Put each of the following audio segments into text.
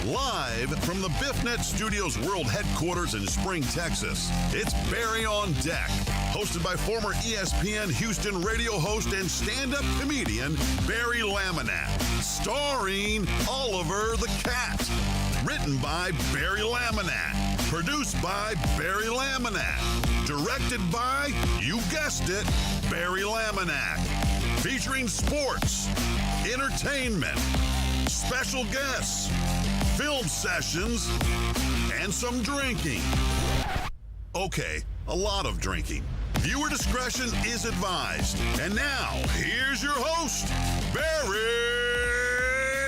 Live from the BiffNet Studios World Headquarters in Spring, Texas, it's Barry on Deck, hosted by former ESPN Houston radio host and stand-up comedian Barry Laminack, starring Oliver the Cat, written by Barry Laminack, produced by Barry Laminack, directed by, you guessed it, Barry Laminack, featuring sports, entertainment, special guests, film sessions, and some drinking. Okay, a lot of drinking. Viewer discretion is advised. And now, here's your host, Barry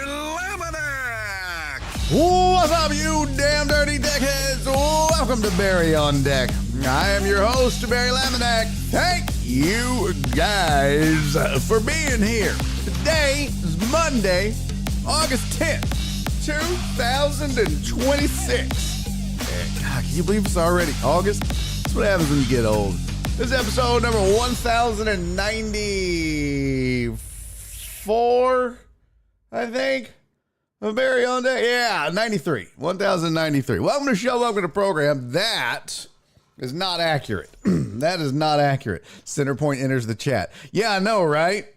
Laminack. What's up, you damn dirty deckheads? Welcome to Barry on Deck. I am your host, Barry Laminack. Thank you guys for being here. Today is Monday, August 10th. 2026. God, can you believe it's already August? That's what happens when you get old. This is episode number 1094, I think, of Barry on Deck. Yeah, 93. 1093. Welcome to the show. Welcome to the program. That is not accurate. That is not accurate. Centerpoint enters the chat. Yeah, I know, right?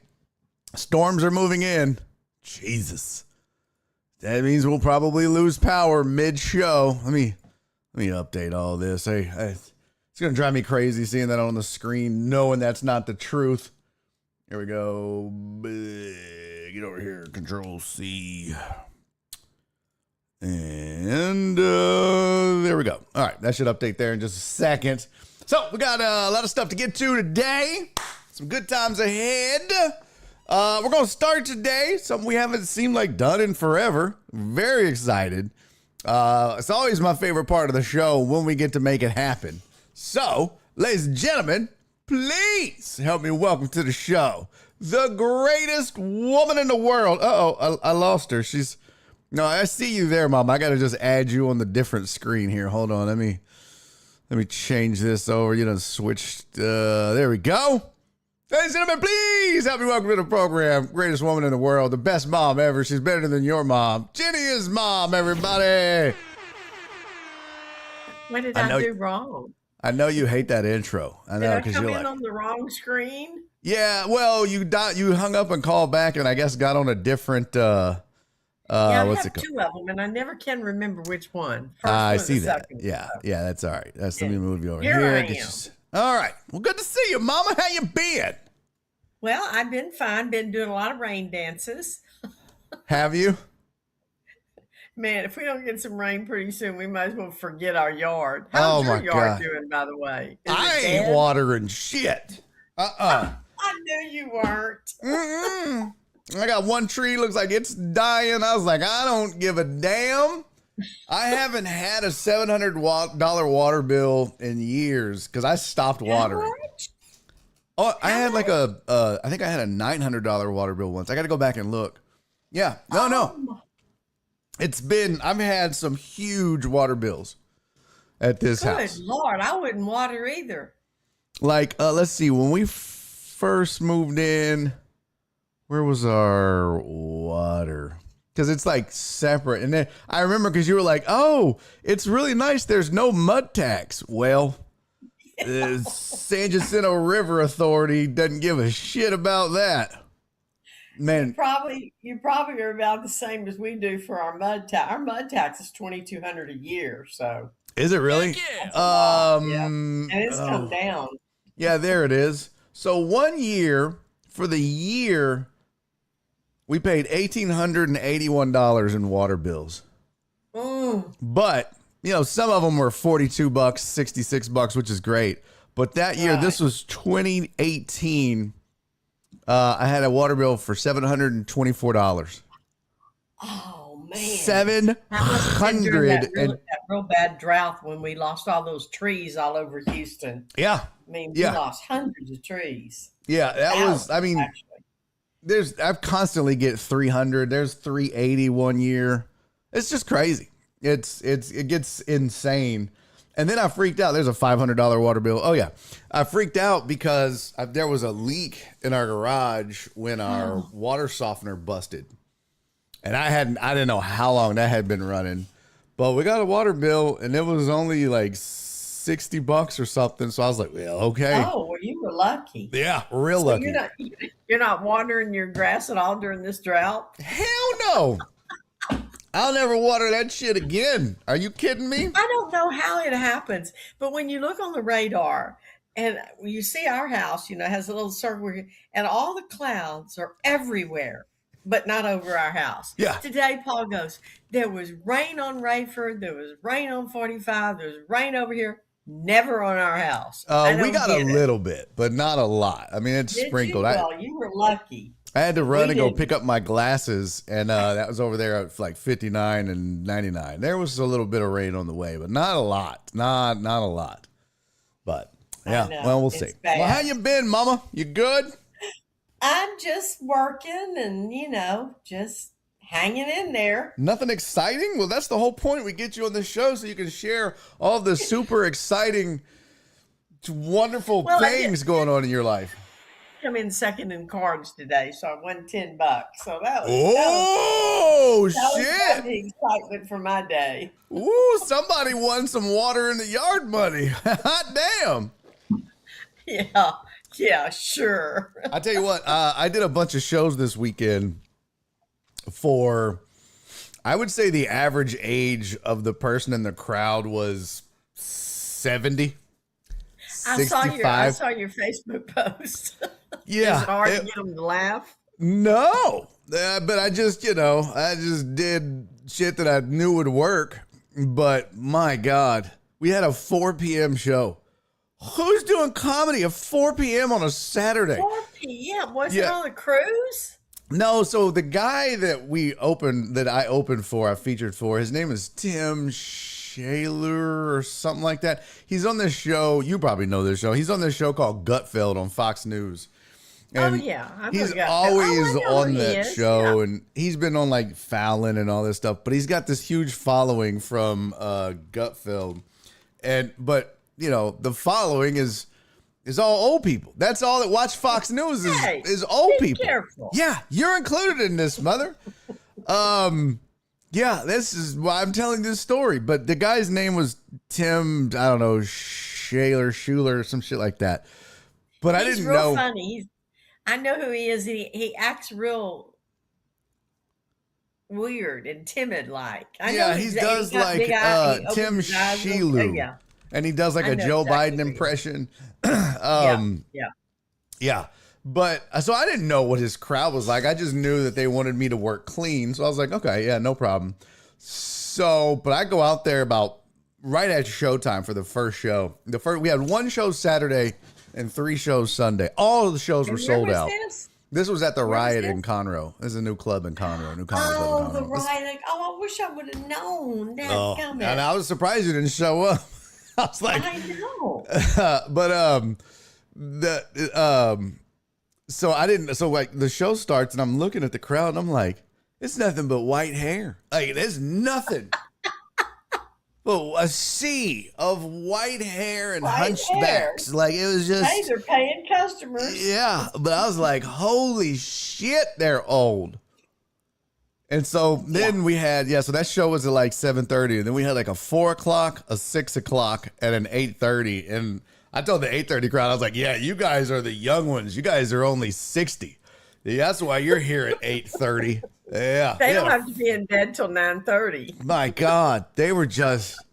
Storms are moving in. Jesus. That means we'll probably lose power mid-show. Let me update all this. Hey, it's going to drive me crazy seeing that on the screen, knowing that's not the truth. Here we go. Get over here. Control C. And there we go. All right, that should update there in just a second. So we got a lot of stuff to get to today. Some good times ahead. We're going to start today, something we haven't seemed like done in forever. Very excited. It's always my favorite part of the show when we get to make it happen. So, ladies and gentlemen, please help me welcome to the show the greatest woman in the world. Uh-oh, I lost her. No, I see you there, Mom. I got to just add you on the different screen here. Hold on, let me change this over. You know, switched. There we go. Ladies and gentlemen, please help me welcome to the program. Greatest woman in the world, the best mom ever. She's better than your mom. JennyIsMom, everybody. What did I do wrong? I know you hate that intro. I know, because you're like on the wrong screen. Yeah, well, you hung up and called back, and I guess got on a different. Yeah, I have two of them, and I never can remember which one. I see that. Yeah, that's all right. Let me move you over here. Here I am. All right. Well, good to see you, Mama. How you been? Well, I've been fine. Been doing a lot of rain dances. Have you? Man, if we don't get some rain pretty soon, we might as well forget our yard. How's your yard doing, by the way? I ain't watering shit. I knew you weren't. I got one tree, looks like it's dying. I was like, I don't give a damn. I haven't had a $700 water bill in years because I stopped watering. Oh, I had like I think I had a $900 water bill once. I got to go back and look. Yeah, no. I've had some huge water bills at this house. Good Lord, I wouldn't water either. Like, let's see, when we first moved in, where was our water? because it's like separate. And then I remember because you were like, oh, it's really nice. There's no mud tax. Well, the San Jacinto River Authority doesn't give a shit about that. Man, you probably are about the same as we do for our mud tax. Our mud tax is $2,200 a year. So is it really? Yeah, and it's come down. Yeah, there it is. So 1 year for the year, we paid $1,881 in water bills. But some of them were $42, $66, which is great. But that year, this was 2018. I had a water bill for $724. Oh man, $700 that real bad drought when we lost all those trees all over Houston. Yeah, I mean, we lost hundreds of trees. Yeah, that was. I mean, I constantly get 300. There's 380 1 year. It's just crazy. It gets insane. And then I freaked out. There's a $500 water bill. Oh yeah, I freaked out because there was a leak in our garage when our water softener busted, and I didn't know how long that had been running, but we got a water bill and it was only like $60 or something. So I was like, well, okay. Oh, well, you were lucky. Yeah, real lucky. You're not watering your grass at all during this drought? Hell no. I'll never water that shit again. Are you kidding me? I don't know how it happens, but when you look on the radar and you see our house, has a little circle and all the clouds are everywhere, but not over our house. Yeah. Today, Paul goes, there was rain on Rayford. There was rain on 45. There was rain over here. Never on our house. We got a little bit, but not a lot. I mean, it's sprinkled. Well, you were lucky. I had to run and go pick up my glasses, and that was over there at like 59 and 99. There was a little bit of rain on the way, but not a lot. Not a lot. But yeah, well, we'll see. Bad. Well, how you been, Mama? You good? I'm just working and, just hanging in there. Nothing exciting? Well, that's the whole point. We get you on the show so you can share all the super exciting, wonderful things going on in your life. Come in second in cards today, so I won $10. So that was shit! The excitement for my day. Ooh, somebody won some water in the yard money. Hot damn! Yeah, sure. I tell you what, I did a bunch of shows this weekend for, I would say the average age of the person in the crowd was 70. I saw your Facebook post. Yeah. Is it hard to get them to laugh? No, but I just did shit that I knew would work. But my God, we had a 4 p.m. show. Who's doing comedy at 4 p.m. on a Saturday? 4 p.m. Was it on a cruise? No, so the guy that I featured for, his name is Tim Shaler or something like that. He's on this show. You probably know this show. He's on this show called Gutfeld on Fox News. And he's always on that show, and he's been on like Fallon and all this stuff. But he's got this huge following from Gutfeld, but the following is all old people. That's all that watch Fox News is old people. Careful. Yeah, you're included in this, mother. Yeah, this is why I'm telling this story. But the guy's name was Tim, I don't know, Schuler, some shit like that. But I didn't know. He's real funny. I know who he is. He acts real weird and timid like. He does like Tim Shilu. Yeah. And he does like a Joe Biden impression. Yeah. But so I didn't know what his crowd was like. I just knew that they wanted me to work clean. So I was like, okay, yeah, no problem. So, but I go out there about right at showtime for the first show. We had one show Saturday and 3 shows Sunday. All of the shows were sold out. This was at the Riot in Conroe. There's a new club in Conroe. The Riot. Oh, I wish I would have known. And I was surprised you didn't show up. I was like, I know. So I didn't. So like the show starts and I'm looking at the crowd and I'm like, it's nothing but white hair. Like there's nothing. But a sea of white hair and hunchbacks. Like it was just. Hey, they're paying customers. Yeah, but I was like, holy shit, they're old. And so then we had, so that show was at like 7:30. And then we had like a 4 o'clock, a 6 o'clock, and an 8:30. And I told the 8:30 crowd, I was like, yeah, you guys are the young ones. You guys are only 60. Yeah, that's why you're here at 8:30. Yeah. They don't have to be in bed till 9:30. My God, they were just,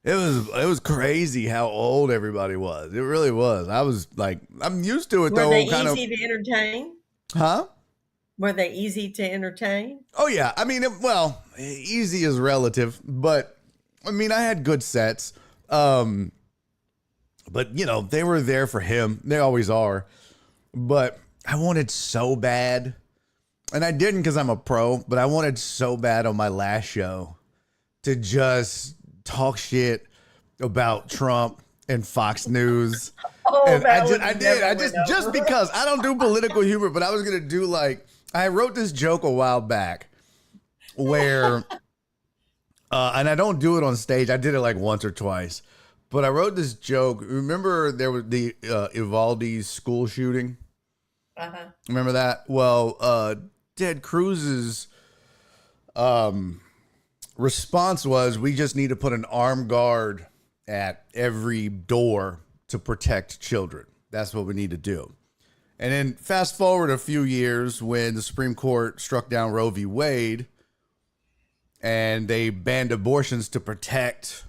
it was crazy how old everybody was. It really was. I was like, I'm used to it though. Were they easy to entertain? Huh? Were they easy to entertain? Oh yeah. I mean, easy is relative, but I mean, I had good sets. But they were there for him. They always are. But I wanted so bad, and I didn't because I'm a pro, but I wanted so bad on my last show to just talk shit about Trump and Fox News. And I did just because I don't do political humor, but I was going to do I wrote this joke a while back where, and I don't do it on stage. I did it like once or twice, but I wrote this joke. Remember there was the Uvalde school shooting? Uh-huh. Remember that? Well, Ted Cruz's response was, we just need to put an armed guard at every door to protect children. That's what we need to do. And then fast forward a few years when the Supreme Court struck down Roe v. Wade and they banned abortions to protect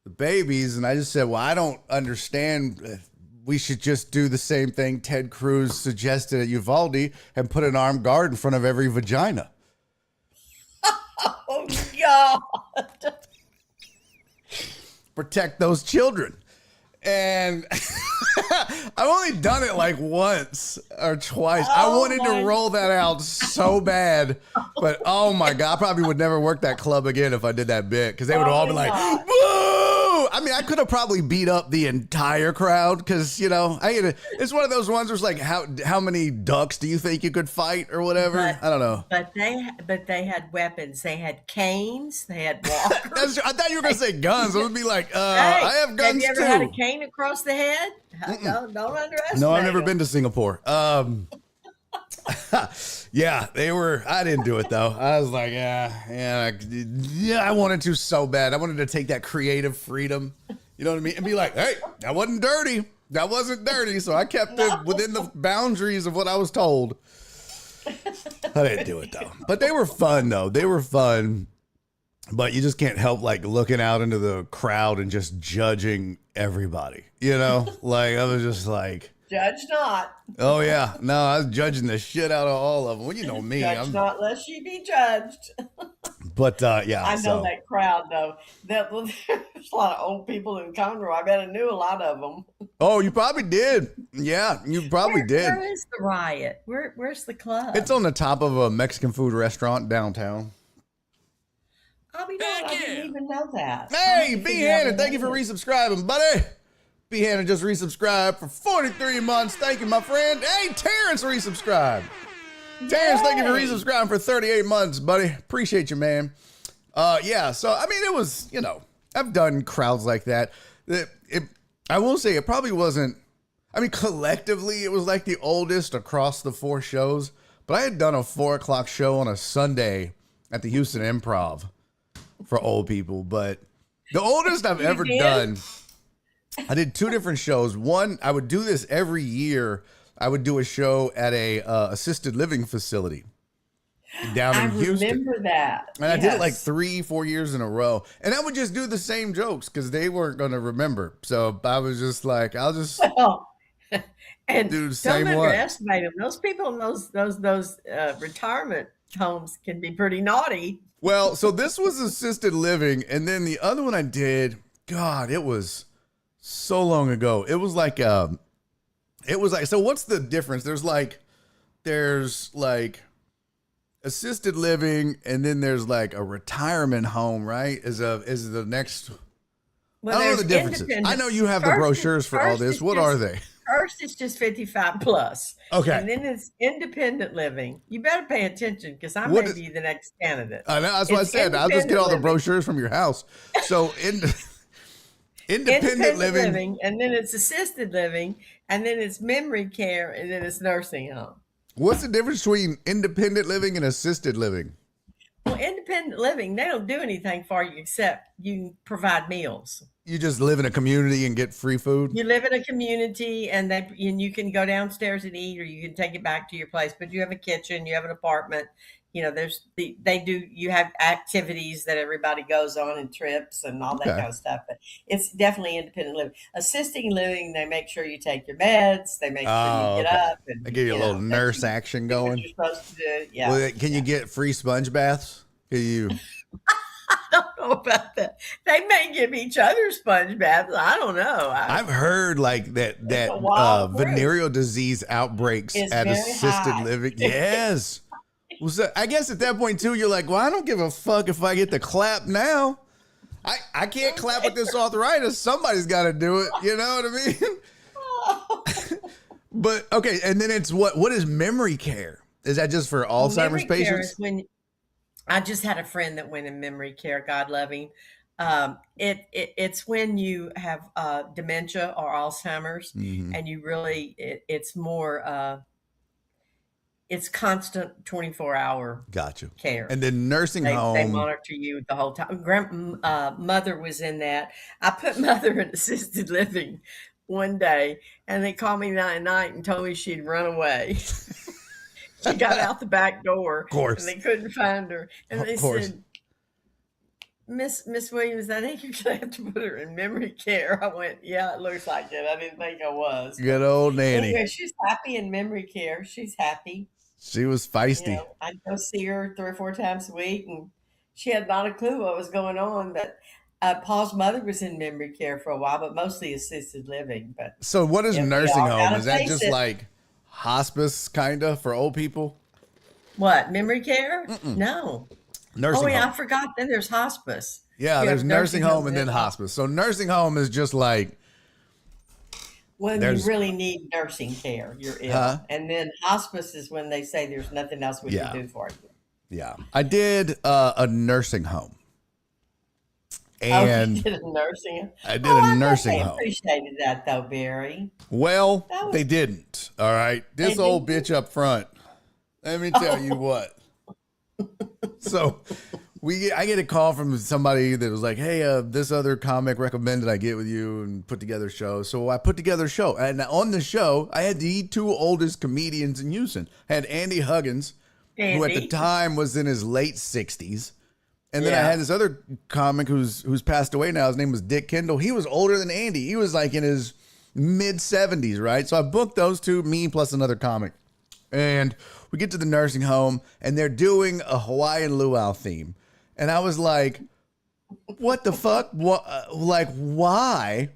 the babies. And I just said, well, I don't understand. We should just do the same thing Ted Cruz suggested at Uvalde and put an armed guard in front of every vagina. Oh, God. Protect those children. And I've only done it like once or twice. I wanted to roll that out so bad, but oh my God, I probably would never work that club again if I did that bit, because they would all be like, "Woo!" I mean, I could have probably beat up the entire crowd because, it's one of those ones where it's like, how many ducks do you think you could fight or whatever? I don't know. But they had weapons. They had canes. They had walkers. I thought you were going to say guns. I would be like, I have guns too. Have you ever had a cane across the head? Don't underestimate. No, I've never been to Singapore. Yeah, they were. I didn't do it though. I was like, yeah. I wanted to so bad. I wanted to take that creative freedom, you know what I mean, and be like, hey, that wasn't dirty. That wasn't dirty. So I kept it within the boundaries of what I was told. I didn't do it though. But they were fun though. They were fun. But you just can't help looking out into the crowd and just judging everybody. I was just like, judge not. Oh yeah, no, I was judging the shit out of all of them. Well, you know me, judge not lest you be judged. But yeah, I know that crowd though. There's a lot of old people in Conroe. I bet I knew a lot of them. Oh, you probably did. Yeah, you probably did. Where is the riot? Where's the club? It's on the top of a Mexican food restaurant downtown. I didn't even know that. Hey, B. Hannon, thank you for resubscribing, buddy. B. Hannon just resubscribed for 43 months. Thank you, my friend. Hey, Terrence resubscribed. Terrence, thank you for resubscribing for 38 months, buddy. Appreciate you, man. Yeah, so, I mean, it was, I've done crowds like that. I will say it probably wasn't, I mean, collectively, it was like the oldest across the 4 shows, but I had done a 4 o'clock show on a Sunday at the Houston Improv for old people, but the oldest I've ever done, I did 2 different shows. One, I would do this every year. I would do a show at a assisted living facility down in Houston. I remember that. And I did it like 3-4 years in a row. And I would just do the same jokes because they weren't going to remember. So I was just like, I'll just and do the same one. Don't underestimate them. Those people in those retirement homes can be pretty naughty. Well, so this was assisted living. And then the other one I did, God, it was so long ago. It was like, so what's the difference? There's like assisted living, and then there's like a retirement home, right? Is the next. Well, I don't know the differences. I know you have the brochures for all this. What are they? First, it's just 55 plus. Okay. And then it's independent living. You better pay attention because I may be the next candidate. I know. That's what I said. I'll just get all the brochures from your house. So independent living, and then it's assisted living, and then it's memory care, and then it's nursing home. What's the difference between independent living and assisted living? independent living, they don't do anything for you except you provide meals. You just live in a community and get free food. You live in a community, and you can go downstairs and eat, or you can take it back to your place. But you have a kitchen, you have an apartment. You have activities that everybody goes on and trips and all that Okay. kind of stuff. But it's definitely independent living. Assisting living, they make sure you take your meds. They make sure Oh, you get okay. up and They give you a little nurse action do what going. you're supposed to do. Yeah. Well, can you get free sponge baths? Can you? I don't know about that. They may give each other sponge baths. I don't know. I've heard like that a wild group. venereal disease outbreaks It's at very assisted high. living. Yes. Well, so I guess at that point too, you're like, well, I don't give a fuck if I get the clap now. I can't clap with this arthritis. Somebody's got to do it. You know what I mean? But okay, and then it's what is memory care? Is that just for Alzheimer's Memory care patients? is when I just had a friend that went in memory care. God loving. It's when you have dementia or Alzheimer's, Mhm. and you really it's more it's constant 24-hour Gotcha. care. And then nursing They home. monitor you the whole time. Mother was in that. I put mother in assisted living one day, and they called me night night and told me she'd run away. She got out the back door, Of course. and they couldn't find her. And Of they course. said, Miss Williams, I think you're gonna have to put her in memory care. I went, yeah, it looks like it. I didn't think I was. Good old Nanny. Anyway, she's happy in memory care. She's happy. She was feisty. I'd go see her 3 or 4 times a week, and she had not a clue what was going on. But Paul's mother was in memory care for a while, but mostly assisted living. But So what is we nursing all home? gotta Is that face just it. like hospice kind of for old people? What, memory care? No. Nursing Oh yeah, I home. forgot. Then there's hospice. Yeah, You there's have nursing home and then then hospice. So nursing home is just like, when There's- you really need nursing care, you're ill. Huh? And then hospice is when they say there's nothing else we Yeah. can do for you. yeah. I did a nursing home. Oh, you And did a nursing home? I did Oh, a I bet nursing they home. appreciated that though, Barry. Well, That was- they didn't. All right. This They old didn't? bitch up front. Let me tell you what. So I get a call from somebody that was like, hey, this other comic recommended I get with you and put together a show. So I put together a show. And on the show, I had the 2 oldest comedians in Houston. I had Andy Huggins, who at the Andy? time was in his late 60s. And then I Yeah. had this other comic who's passed away now. His name was Dick Kendall. He was older than Andy. He was like in his mid 70s, right? So I booked those 2, me plus another comic. And we get to the nursing home, and they're doing a Hawaiian luau theme. And I was like, what the fuck? What? Like, why?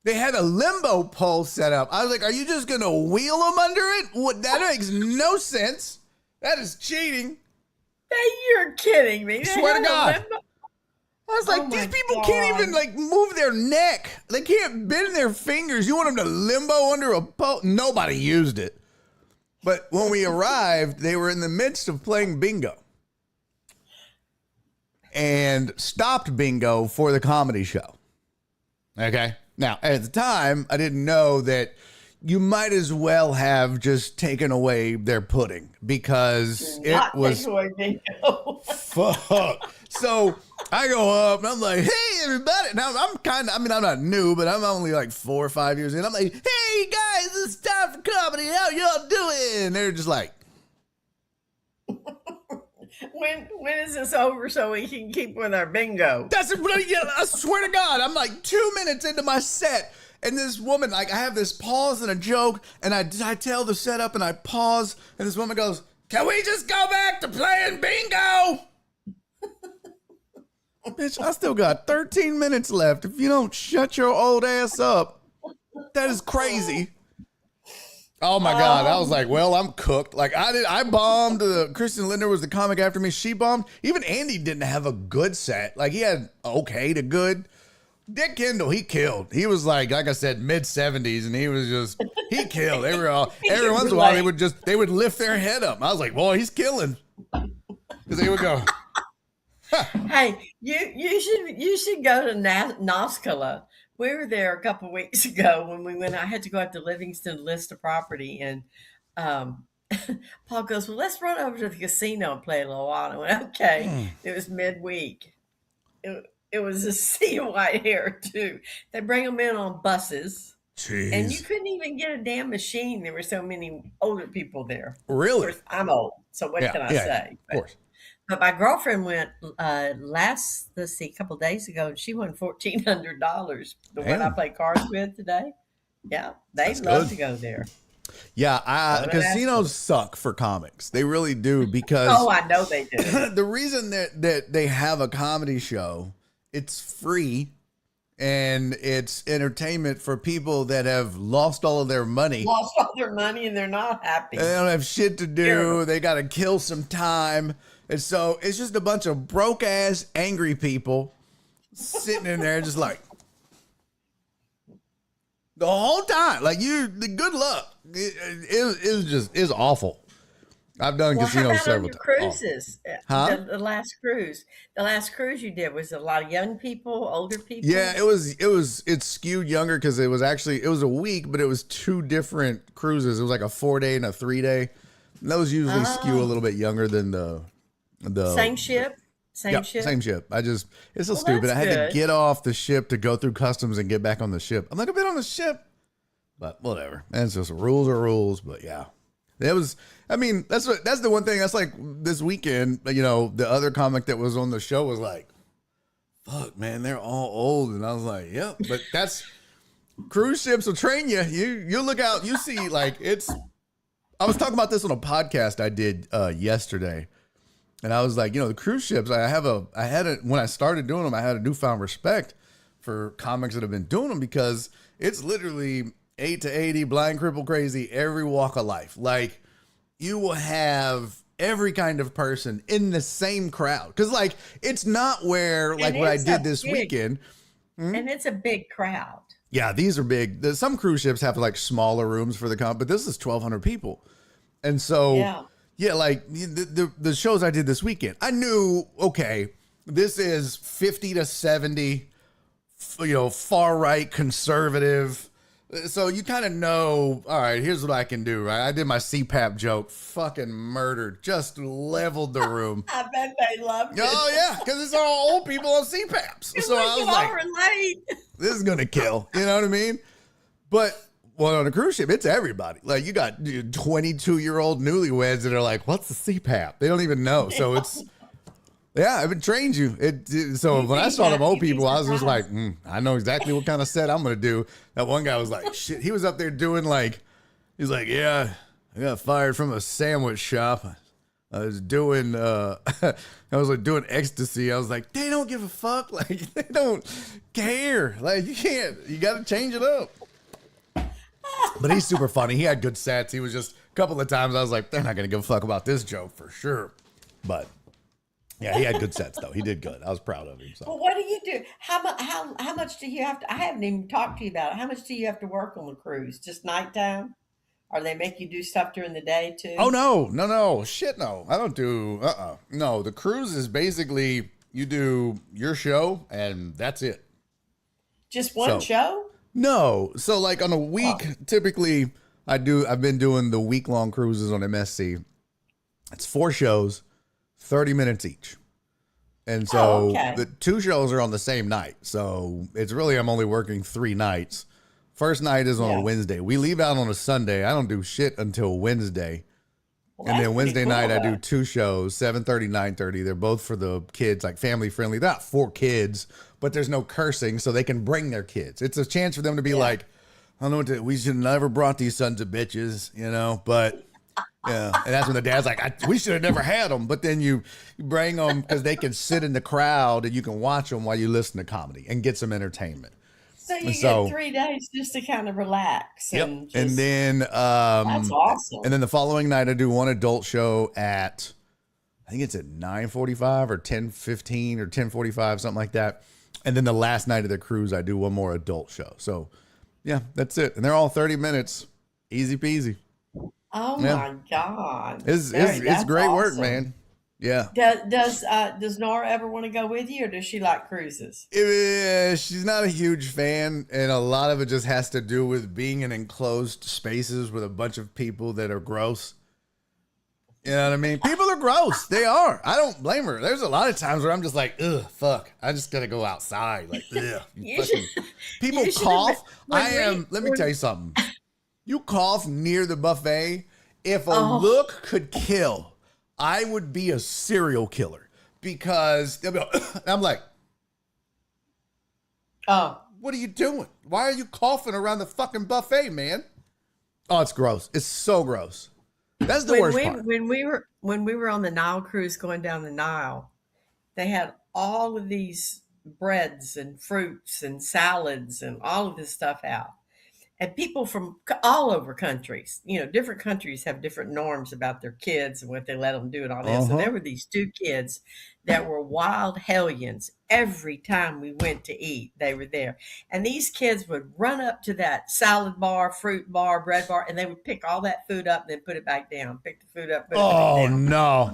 They had a limbo pole set up. I was like, are you just going to wheel them under it? What? That makes no sense. That is cheating. Hey, you're kidding me. They Swear to had a God. limbo- I was like, Oh these my people can't God. even like move their neck. They can't bend their fingers. You want them to limbo under a pole? Nobody used it. But when we arrived, they were in the midst of playing bingo and stopped bingo for the comedy show. Okay. Now, at the time, I didn't know that you might as well have just taken away their pudding because it Not was take away bingo. fuck. So I go up and I'm like, hey, everybody. Now I'm not new, but I'm only like 4 or 5 years in. I'm like, hey, guys, it's time for comedy. How y'all doing? And they're just like, When is this over so we can keep with our bingo? that's it. I swear to God, I'm like 2 minutes into my set. And this woman, like, I have this pause and a joke, and I tell the setup and I pause, and this woman goes, can we just go back to playing bingo? Bitch, I still got 13 minutes left. If you don't shut your old ass up, that is crazy. Oh my God. I was like, well, I'm cooked. Like I bombed. Kristen Linder was the comic after me. She bombed. Even Andy didn't have a good set. Like he had okay to good. Dick Kendall, he killed. He was like I said, mid 70s, and he killed. They were all every once in a while they would lift their head up. I was like, boy, he's killing. Because they would go, Hey, you should go to Noskala. We were there a couple weeks ago when we went. I had to go out to Livingston to list a property, and Paul goes, well, let's run over to the casino and play a little while. And I went, okay. It was midweek. It was a sea of white hair too. They bring them in on buses, and you Jeez. couldn't even get a damn machine. There were so many older people there. Of Really? course, I'm old, so what Yeah, can I yeah, yeah, say? of course. But my girlfriend went let's see, a couple of days ago, and she won $1,400. The one I Damn, play cards with today. Yeah, they that's love good. to go there. Yeah, Don't ask casinos them. suck for comics. They really do because Oh, I know they do. the reason that they have a comedy show, it's free and it's entertainment for people that have lost all of their money. Lost all their money and they're not They happy. don't have shit to do. Terrible. They got to kill some time. And so it's just a bunch of broke ass angry people sitting in there just like the whole time. Like good luck. It's awful. I've done Well, how casinos about on several your times. cruises? Huh? The last cruise. The last cruise you did, was it a lot of young people, older people? Yeah, it's skewed younger because it was a week, but it was two different cruises. It was like a 4-day and a 3-day. And those usually skew a little bit younger than the Same ship? Same Yep, ship? same ship. It's so Well, stupid. I that's had good. to get off the ship to go through customs and get back on the ship. I'm like, I've been on the ship, but whatever. And it's just rules are rules. But yeah, it was. I mean, that's the one thing. That's like this weekend. The other comic that was on the show was like, "Fuck, man, they're all old," and I was like, "Yep." But that's cruise ships will train you. You look out. You see, like it's. I was talking about this on a podcast I did yesterday. And I was like, the cruise ships, when I started doing them, I had a newfound respect for comics that have been doing them because it's literally 8 to 80, blind, crippled, crazy, every walk of life. Like you will have every kind of person in the same crowd. Cause like, it's not where like And what I it's did a this big, weekend. and it's a big crowd. Yeah, these are big. Some cruise ships have like smaller rooms for the comp, but this is 1,200 people. And so, Yeah. yeah, like the shows I did this weekend, I knew, okay, this is 50 to 70, far right conservative. So you kind of know, all right, here's what I can do, right? I did my CPAP joke, fucking murdered, just leveled the room. I bet they loved it. Oh, yeah, because it's all old people on CPAPs. So I We was can all like, relate. this is going to kill. You know what I mean? But on a cruise ship, it's everybody. Like you got 22-year-old newlyweds that are like, what's the CPAP? They don't even know. So it's, yeah, I've been trained you. So when I saw them old people, I was just like, I know exactly what kind of set I'm going to do. That one guy was like, shit. He was up there doing he's like, yeah, I got fired from a sandwich shop. I was doing, doing ecstasy. I was like, they don't give a fuck. Like, they don't care. Like, you got to change it up. But he's super funny. He had good sets. He was just a couple of times I was like, they're not going to give a fuck about this joke for sure. But yeah, he had good sets though. He did good. I was proud of him. So. Well, what do you do? How much do you have to? I haven't even talked to you about it. How much do you have to work on the cruise? Just nighttime? Or they make you do stuff during the day too? Oh, no. Shit, no. I don't do, No, the cruise is basically you do your show and that's it. Just one show? No. So like on a week, typically I've been doing the week-long cruises on MSC. It's 4 shows, 30 minutes each. And so the 2 shows are on the same night. So it's really, I'm only working 3 nights. First night is on a Wednesday. We leave out on a Sunday. I don't do shit until Wednesday. Well, And then Wednesday cool, night I do 2 shows, 7:30, 9:30. They're both for the kids, like family friendly. They're not for kids, but there's no cursing, so they can bring their kids. It's a chance for them to be like, I don't know what we should have never brought these sons of bitches, but yeah. And that's when the dad's like, we should have never had them. But then you bring them because they can sit in the crowd and you can watch them while you listen to comedy and get some entertainment. So you get 3 days just to kind of relax. Yep. And then that's awesome. And then the following night I do one adult show at, I think it's at 9:45 or 10:15 or 10:45, something like that. And then the last night of the cruise I do one more adult show. So yeah, that's it. And they're all 30 minutes. Easy peasy. Oh my God. It's great work, man. Yeah. Does Nora ever want to go with you, or does she like cruises? She's not a huge fan, and a lot of it just has to do with being in enclosed spaces with a bunch of people that are gross. You know what I mean? People are gross. They are. I don't blame her. There's a lot of times where I'm just like, ugh, fuck. I just gotta go outside. Like, ugh. People cough. Let me tell you something. You cough near the buffet. If a look could kill, I would be a serial killer because they'll be like, I'm like, what are you doing? Why are you coughing around the fucking buffet, man? Oh, it's gross. It's so gross. That's the worst part. When we were on the Nile cruise going down the Nile, they had all of these breads and fruits and salads and all of this stuff out. And people from all over countries, different countries have different norms about their kids and what they let them do and all this. And there were these two kids that were wild hellions. Every time we went to eat, they were there. And these kids would run up to that salad bar, fruit bar, bread bar, and they would pick all that food up and then put it back down. Pick the food up, put it back down. Oh, no.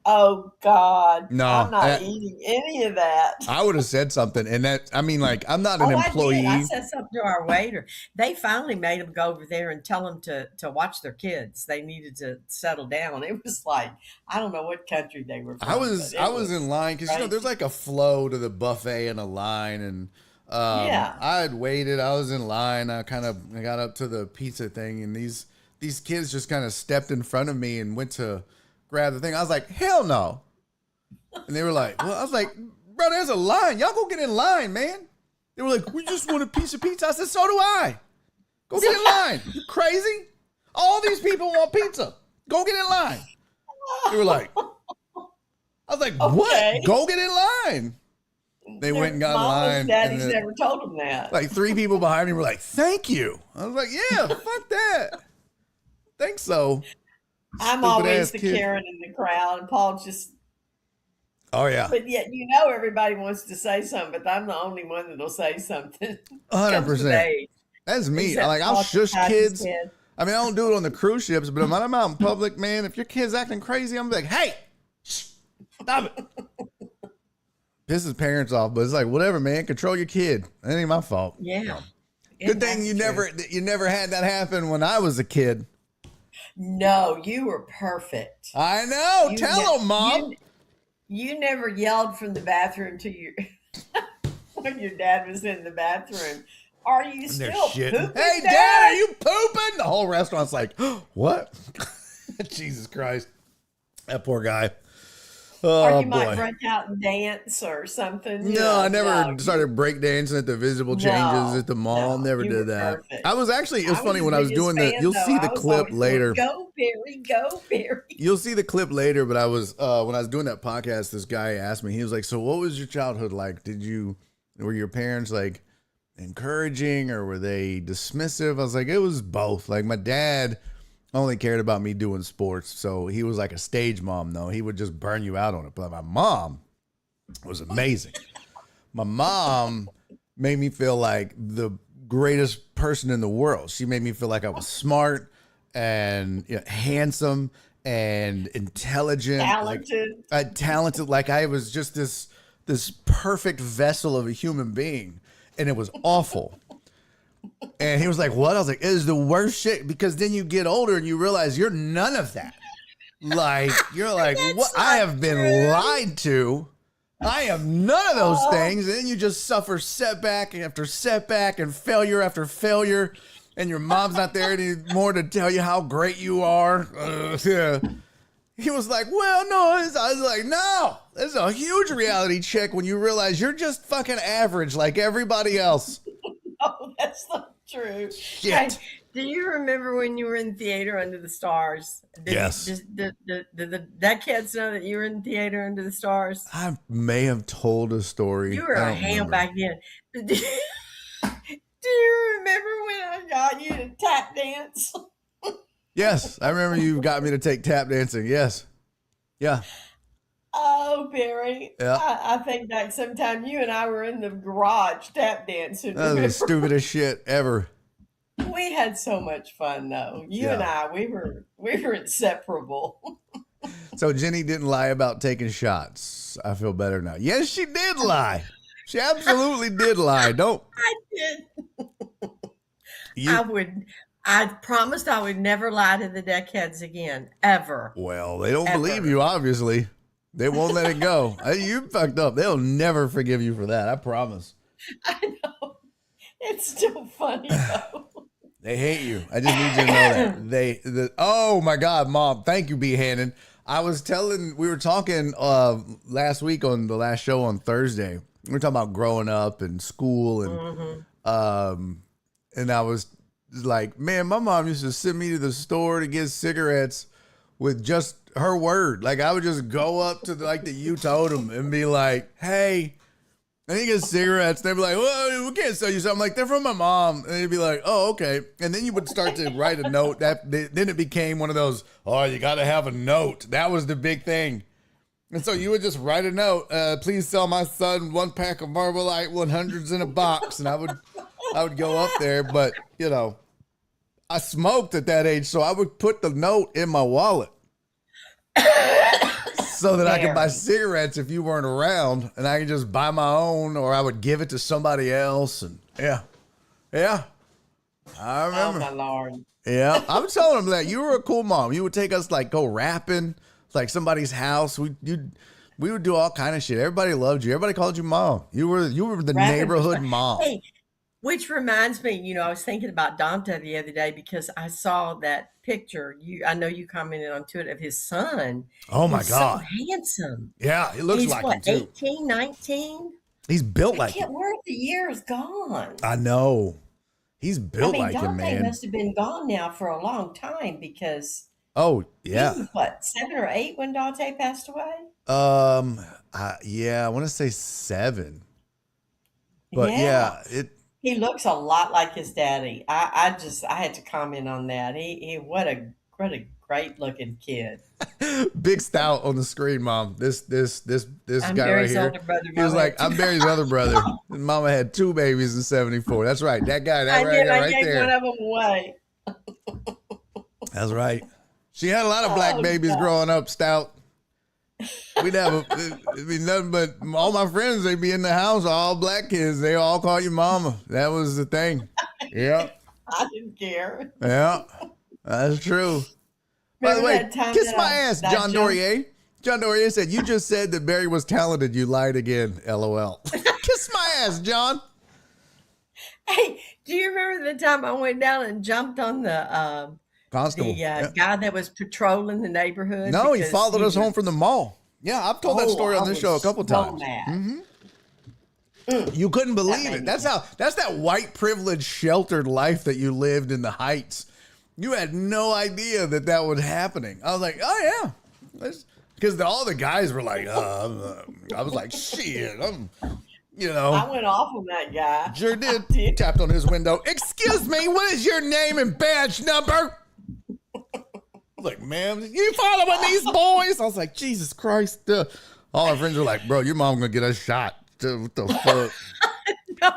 Oh, God. No. I'm not eating any of that. I would have said something. And I'm not an employee. I said something to our waiter. They finally made them go over there and tell them to watch their kids. They needed to settle down. It was like, I don't know what country they were from. I was in line because, there's like a flow to the buffet and a line. And I had waited. I was in line. I got up to the pizza thing. And these kids just kind of stepped in front of me and went to grab the thing. I was like, hell no. And they were like, well, I was like, bro, there's a line. Y'all go get in line, man. They were like, we just want a piece of pizza. I said, so do I. Go get in line. You crazy? All these people want pizza. Go get in line. They were like, I was like, what? Go get in line. They went and got in line. And daddies never told them that. Like 3 people behind me were like, thank you. I was like, yeah, fuck that. Think so. I'm always the Karen in the crowd, and Paul just. Oh yeah. But yet, everybody wants to say something, but I'm the only one that'll say something. 100%. That's me. I'll shush kids. I mean, I don't do it on the cruise ships, but when I'm out in public, man, if your kid's acting crazy, I'm like, hey, stop it. Pisses parents off, but it's like, whatever, man. Control your kid. That ain't my fault. Yeah. Good thing you never had that happen when I was a kid. No, you were perfect. I know. Tell them, Mom. You never yelled from the bathroom to when your dad was in the bathroom. Are you still pooping? Hey, Dad, are you pooping? The whole restaurant's like, what? Jesus Christ. That poor guy. Oh, or you might break out and dance or something. No, I never started breakdancing at the visible changes at the mall. Never did that. Perfect. I was actually, it's funny when I was doing you'll see the clip later. Go, Barry, go, Barry. You'll see the clip later, but I was, when I was doing that podcast, this guy asked me, he was like, so what was your childhood like? Were your parents like encouraging or were they dismissive? I was like, it was both. Like my dad only cared about me doing sports. So he was like a stage mom, though. He would just burn you out on it. But my mom was amazing. My mom made me feel like the greatest person in the world. She made me feel like I was smart and handsome and intelligent. Talented. Like I was just this perfect vessel of a human being. And it was awful. And he was like, what? I was like, it is the worst shit, because then you get older and you realize you're none of that. Like, you're like, what? I have been lied to. I am none of those things. And then you just suffer setback after setback and failure after failure. And your mom's not there anymore to tell you how great you are. Yeah. He was like, well, no. I was like, no. There's a huge reality check when you realize you're just fucking average like everybody else. Oh, that's not true. Shit. Hey, do you remember when you were in theater Under the Stars? Yes. Did that kids know that you were in theater Under the Stars? I may have told a story. You were a ham back then. Do you remember when I got you to tap dance? Yes, I remember you got me to take tap dancing. Yes. Yeah. Oh, Barry. Yeah. I think back sometime you and I were in the garage tap dancing. That was the stupidest shit ever. We had so much fun though. You and I, we were inseparable. So Jenny didn't lie about taking shots. I feel better now. Yes, she did lie. She absolutely did lie. Don't. I did. I promised I would never lie to the deckheads again, ever, Well, they don't believe ever. you, obviously. They won't let it go. You fucked up. They'll never forgive you for that. I promise. I know. It's still funny though. They hate you. I just need you to know that. Oh my God, Mom. Thank you, B. Hannon. We were talking last week on the last show on Thursday. We were talking about growing up and school and I was like, man, my mom used to send me to the store to get cigarettes with just her word. Like I would just go up to the you totem and be like, hey, I need to get cigarettes. They'd be like, well, we can't sell you something. Like, they're from my mom. And they'd be like, oh, okay. And then you would start to write a note. Then it became one of those, oh, you got to have a note. That was the big thing. And so you would just write a note. Please sell my son 1 pack of Marlboro 100s in a box. And I would go up there. But, I smoked at that age. So I would put the note in my wallet. So that I could buy cigarettes if you weren't around, and I could just buy my own, or I would give it to somebody else. And yeah, I remember. Oh my Lord. Yeah, I was telling them that you were a cool mom. You would take us go rapping, somebody's house. We would do all kind of shit. Everybody loved you. Everybody called you mom. You were the Rapping neighborhood mom. Hey, which reminds me, I was thinking about Dante the other day because I saw that picture. I know you commented on it of his son. Oh my God. So handsome. Yeah, he looks like him too. 18, 19? He's built I like can't him. word the year is gone. I know. He's built like him, Dante man. must have been gone now for a long time because Oh, yeah. he was, 7 or 8 when Dante passed away? I want to say 7. But yeah, he looks a lot like his daddy. I had to comment on that. He what a great looking kid. Big stout on the screen, Mom. This I'm guy Barry's right here. older brother. He was like, I'm Barry's other brother. Mama had 2 babies in 74. That's right. That guy, that right I right gave there. one of them away. That's right. She had a lot of black babies God. growing up, stout. We'd have it'd be nothing but all my friends, they'd be in the house, all black kids. They all call you mama. That was the thing. Yeah. I didn't care. Yeah. That's true. By the way, kiss my ass, John Dorier. John Dorier said, you just said that Barry was talented. You lied again. LOL. Kiss my ass, John. Hey, do you remember the time I went down and jumped on the Constable. guy that was patrolling the neighborhood? No, he followed us home from the mall. Yeah, I've told that story on this show a couple times. Mad. You couldn't believe it. That's that white privileged sheltered life that you lived in the Heights. You had no idea that was happening. I was like, oh yeah. Because all the guys were like, I was like, shit, I went off on that guy. Sure did. Tapped on his window. Excuse me, what is your name and badge number? Like, ma'am, you following these boys? I was like, Jesus Christ. All our friends were like, bro, your mom gonna get us shot. What the fuck? No.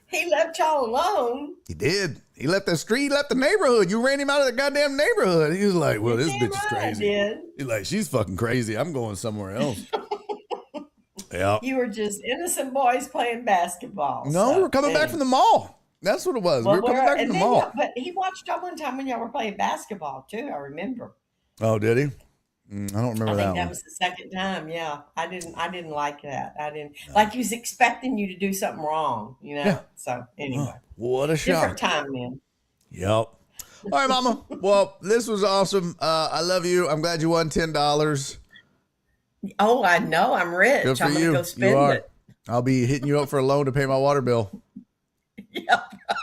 He left y'all alone. He did. He left the street, he left the neighborhood. You ran him out of the goddamn neighborhood. He was like, well, this bitch is crazy. He's like, she's fucking crazy. I'm going somewhere else. Yeah. You were just innocent boys playing basketball. No, we were coming back from the mall. That's what it was. Well, we were coming back from the mall. But he watched y'all one time when y'all were playing basketball too. I remember. Oh, did he? I don't remember I that think that one. was the second time. Yeah, I didn't like that. I didn't like he was expecting you to do something wrong. Yeah. So anyway, What a different shock. time then. Yep. All right, Mama. Well, this was awesome. I love you. I'm glad you won $10. Oh, I know. I'm rich. Good for I'm you. gonna go spend You are. it. I'll be hitting you up for a loan to pay my water bill. Yeah,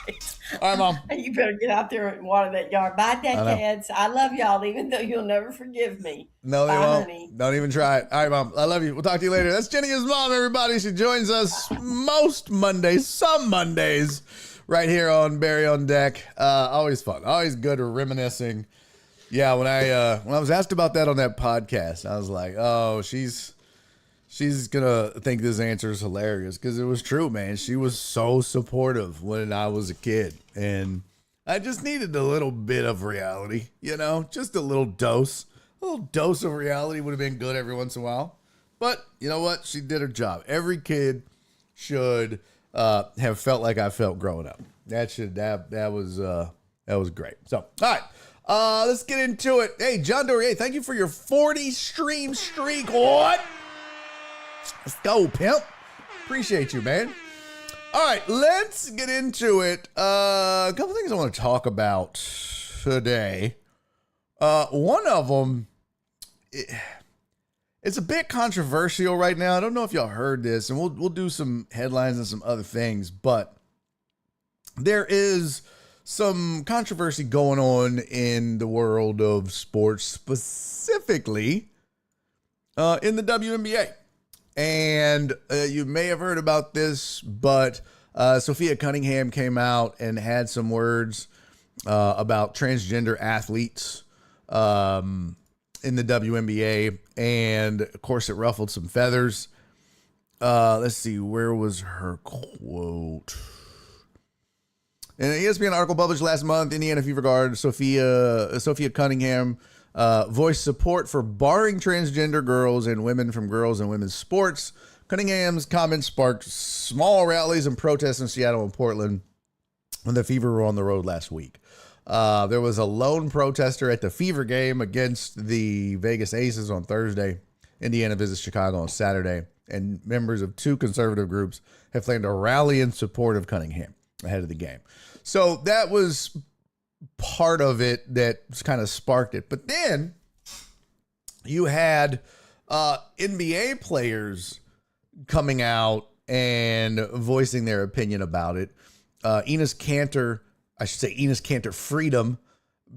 right. All right, Mom. You better get out there and water that yard. Bye, deckheads. I love y'all, even though you'll never forgive me. No, they Bye, won't. honey. Don't even try it. All right, Mom. I love you. We'll talk to you later. That's JennyIsMom, everybody. She joins us most Mondays, some Mondays, right here on Barry on Deck. Always fun. Always good reminiscing. Yeah, when I was asked about that on that podcast, I was like, oh, she's gonna think this answer is hilarious, because it was true, man. She was so supportive when I was a kid, and I just needed a little bit of reality, just a little dose. A little dose of reality would have been good every once in a while. But you know what? She did her job. Every kid should have felt like I felt growing up. That was great. So, all right. Let's get into it. Hey, John Dorier, thank you for your 40 stream streak. What? Let's go, pimp. Appreciate you, man. All right, let's get into it. A couple things I want to talk about today. One of them, it's a bit controversial right now. I don't know if y'all heard this, and we'll do some headlines and some other things, but there is some controversy going on in the world of sports, specifically in the WNBA. And you may have heard about this, but Sophia Cunningham came out and had some words about transgender athletes in the WNBA. And of course, it ruffled some feathers. Let's see, where was her quote? In an ESPN article published last month, Indiana Fever guard Sophia Cunningham voiced support for barring transgender girls and women from girls and women's sports. Cunningham's comments sparked small rallies and protests in Seattle and Portland when the Fever were on the road last week. There was a lone protester at the Fever game against the Vegas Aces on Thursday. Indiana visits Chicago on Saturday, and members of two conservative groups have planned a rally in support of Cunningham ahead of the game. So that was part of it that kind of sparked it. But then you had NBA players coming out and voicing their opinion about it. Enes Kanter Freedom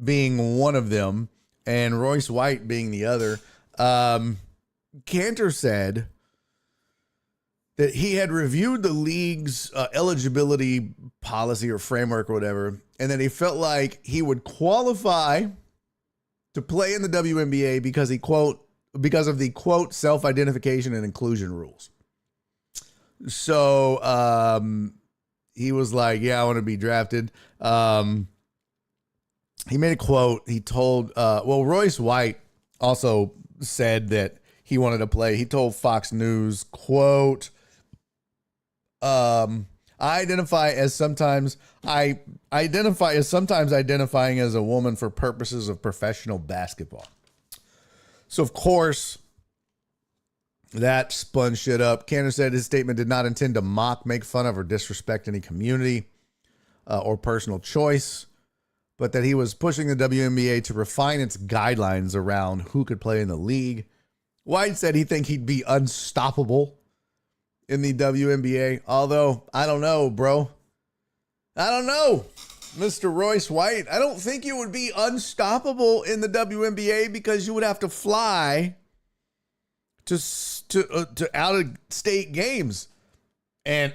being one of them, and Royce White being the other. Kanter said that he had reviewed the league's eligibility policy or framework or whatever, and that he felt like he would qualify to play in the WNBA because of the quote self-identification and inclusion rules. So he was like, yeah, I want to be drafted. He made a quote. He told, Royce White also said that he wanted to play. He told Fox News, quote, I identify as sometimes identifying as a woman for purposes of professional basketball. So, of course, that spun shit up. Kanter said his statement did not intend to mock, make fun of, or disrespect any community or personal choice, but that he was pushing the WNBA to refine its guidelines around who could play in the league. White said he'd be unstoppable in the WNBA, although I don't know, bro. I don't know, Mr. Royce White. I don't think you would be unstoppable in the WNBA because you would have to fly to out-of-state games, and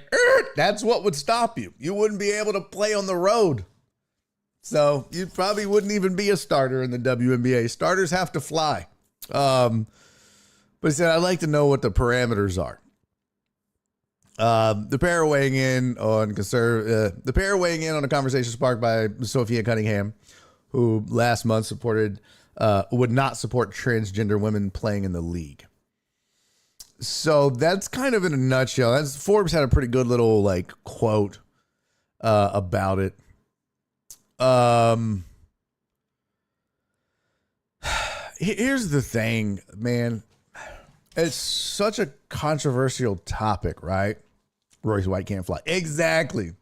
that's what would stop you. You wouldn't be able to play on the road, so you probably wouldn't even be a starter in the WNBA. Starters have to fly. But he said, I'd like to know what the parameters are. The pair weighing in on a conversation sparked by Sophia Cunningham, who last month would not support transgender women playing in the league. So that's kind of in a nutshell. Forbes had a pretty good little quote about it. Here's the thing, man. It's such a controversial topic, right? Royce White can't fly. Exactly.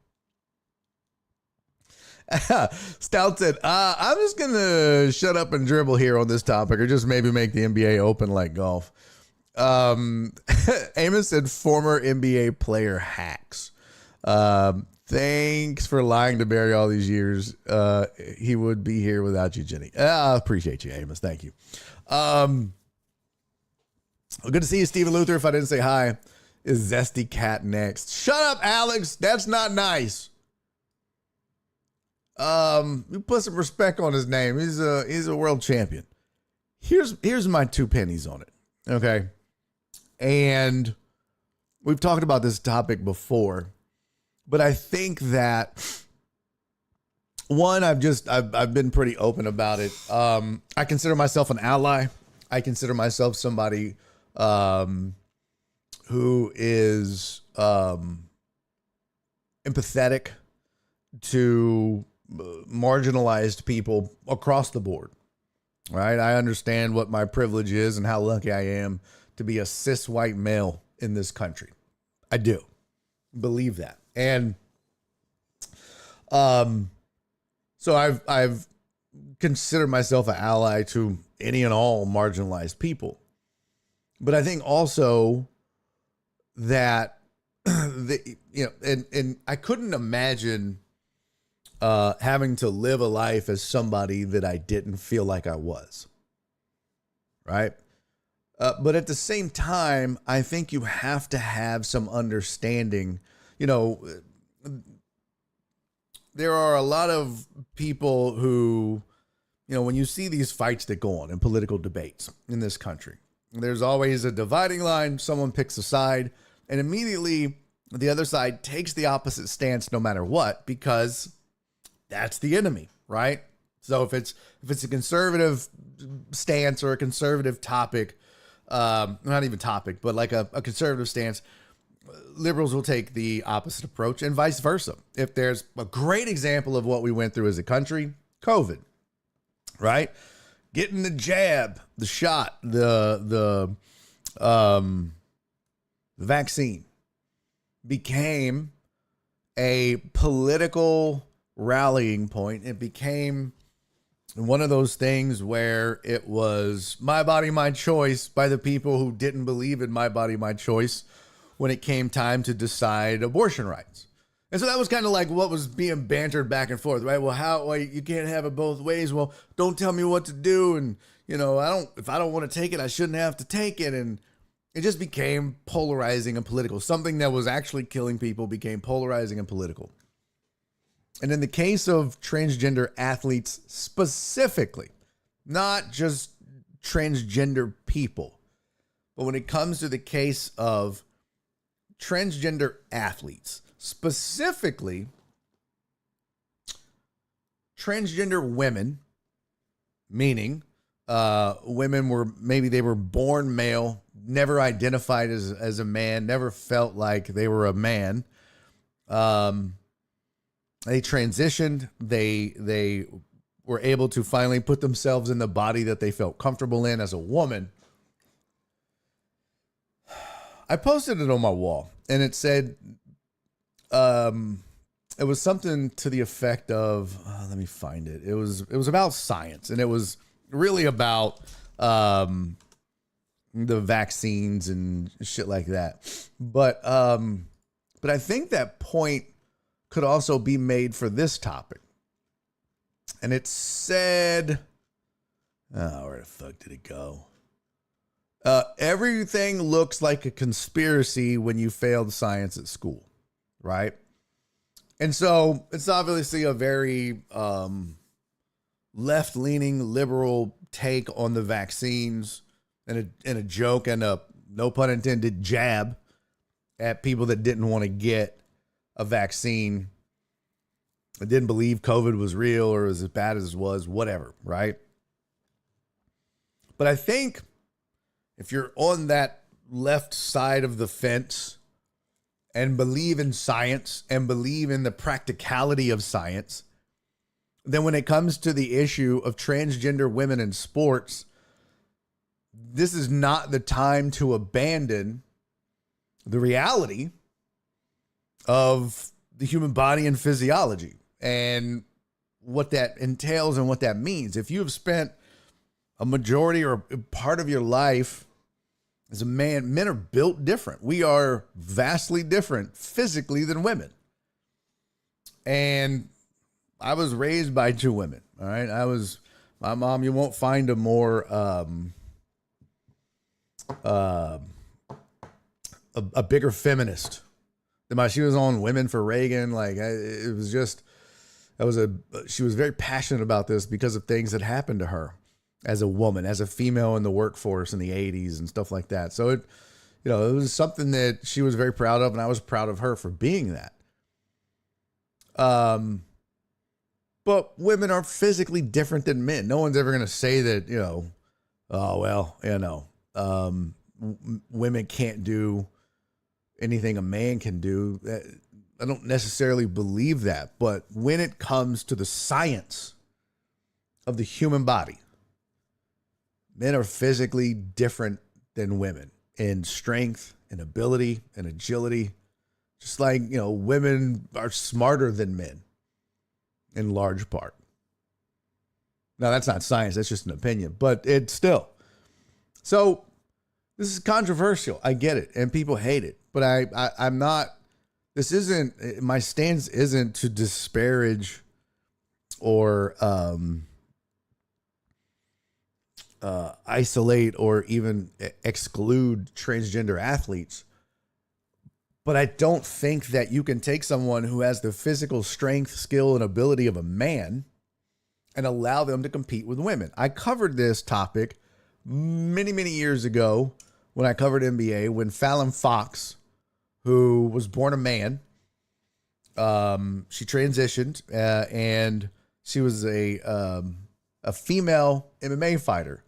Stout said, I'm just going to shut up and dribble here on this topic, or just maybe make the NBA open like golf. Amos said former NBA player hacks. Thanks for lying to Barry all these years. He would be here without you, Jenny. I appreciate you, Amos. Thank you. Good to see you, Stephen Luther. If I didn't say hi, is Zesty Cat next? Shut up, Alex. That's not nice. You put some respect on his name. He's a world champion. Here's my 2 pennies on it. Okay. And we've talked about this topic before, but I think that one, I've been pretty open about it. I consider myself an ally. I consider myself somebody who is empathetic to marginalized people across the board, right? I understand what my privilege is and how lucky I am to be a cis white male in this country. I do believe that. And so I've considered myself an ally to any and all marginalized people. But I think also that and I couldn't imagine having to live a life as somebody that I didn't feel like I was. Right. But at the same time, I think you have to have some understanding. There are a lot of people who, when you see these fights that go on in political debates in this country, there's always a dividing line. Someone picks a side and immediately the other side takes the opposite stance no matter what, because that's the enemy, right? So if it's a conservative stance or a conservative topic, not even topic, but like a conservative stance, liberals will take the opposite approach and vice versa. If there's a great example of what we went through as a country, COVID, right? Getting the jab, the shot, the vaccine became a political rallying point. It became one of those things where it was my body, my choice by the people who didn't believe in my body, my choice when it came time to decide abortion rights. And so that was kind of like what was being bantered back and forth, right? Well, you can't have it both ways. Well, don't tell me what to do. And, if I don't want to take it, I shouldn't have to take it. And it just became polarizing and political. Something that was actually killing people became polarizing and political. And in the case of transgender athletes specifically, not just transgender people, but when it comes to the case of transgender athletes, specifically transgender women, meaning women they were born male, never identified as a man, never felt like they were a man. They transitioned. They were able to finally put themselves in the body that they felt comfortable in as a woman. I posted it on my wall, and it said, it was something to the effect of, let me find it. It was about science, and it was really about the vaccines and shit like that. But I think that point could also be made for this topic. And it said, where the fuck did it go? Everything looks like a conspiracy when you failed science at school, right? And so it's obviously a very left-leaning liberal take on the vaccines, and a joke and a, no pun intended, jab at people that didn't want to get a vaccine, that didn't believe COVID was real or as bad as it was, whatever, right? But I think if you're on that left side of the fence and believe in science and believe in the practicality of science, then when it comes to the issue of transgender women in sports, this is not the time to abandon the reality of the human body and physiology and what that entails and what that means. If you have spent a majority or a part of your life as a man, men are built different. We are vastly different physically than women. And I was raised by two women. All right. My mom, you won't find a more, a bigger feminist than she was on Women for Reagan. Like it was just, she was very passionate about this because of things that happened to her as a woman, as a female in the workforce in the 80s and stuff like that. So it was something that she was very proud of, and I was proud of her for being that. But women are physically different than men. No one's ever going to say that, women can't do anything a man can do. don't necessarily believe that, but when it comes to the science of the human body, men are physically different than women in strength and ability and agility. Just like, women are smarter than men in large part. Now, that's not science. That's just an opinion, but it's still. So this is controversial. I get it. And people hate it, but I'm not, my stance isn't to disparage or isolate or even exclude transgender athletes. But I don't think that you can take someone who has the physical strength, skill, and ability of a man and allow them to compete with women. I covered this topic many, many years ago when I covered NBA, when Fallon Fox, who was born a man, she transitioned and she was a female MMA fighter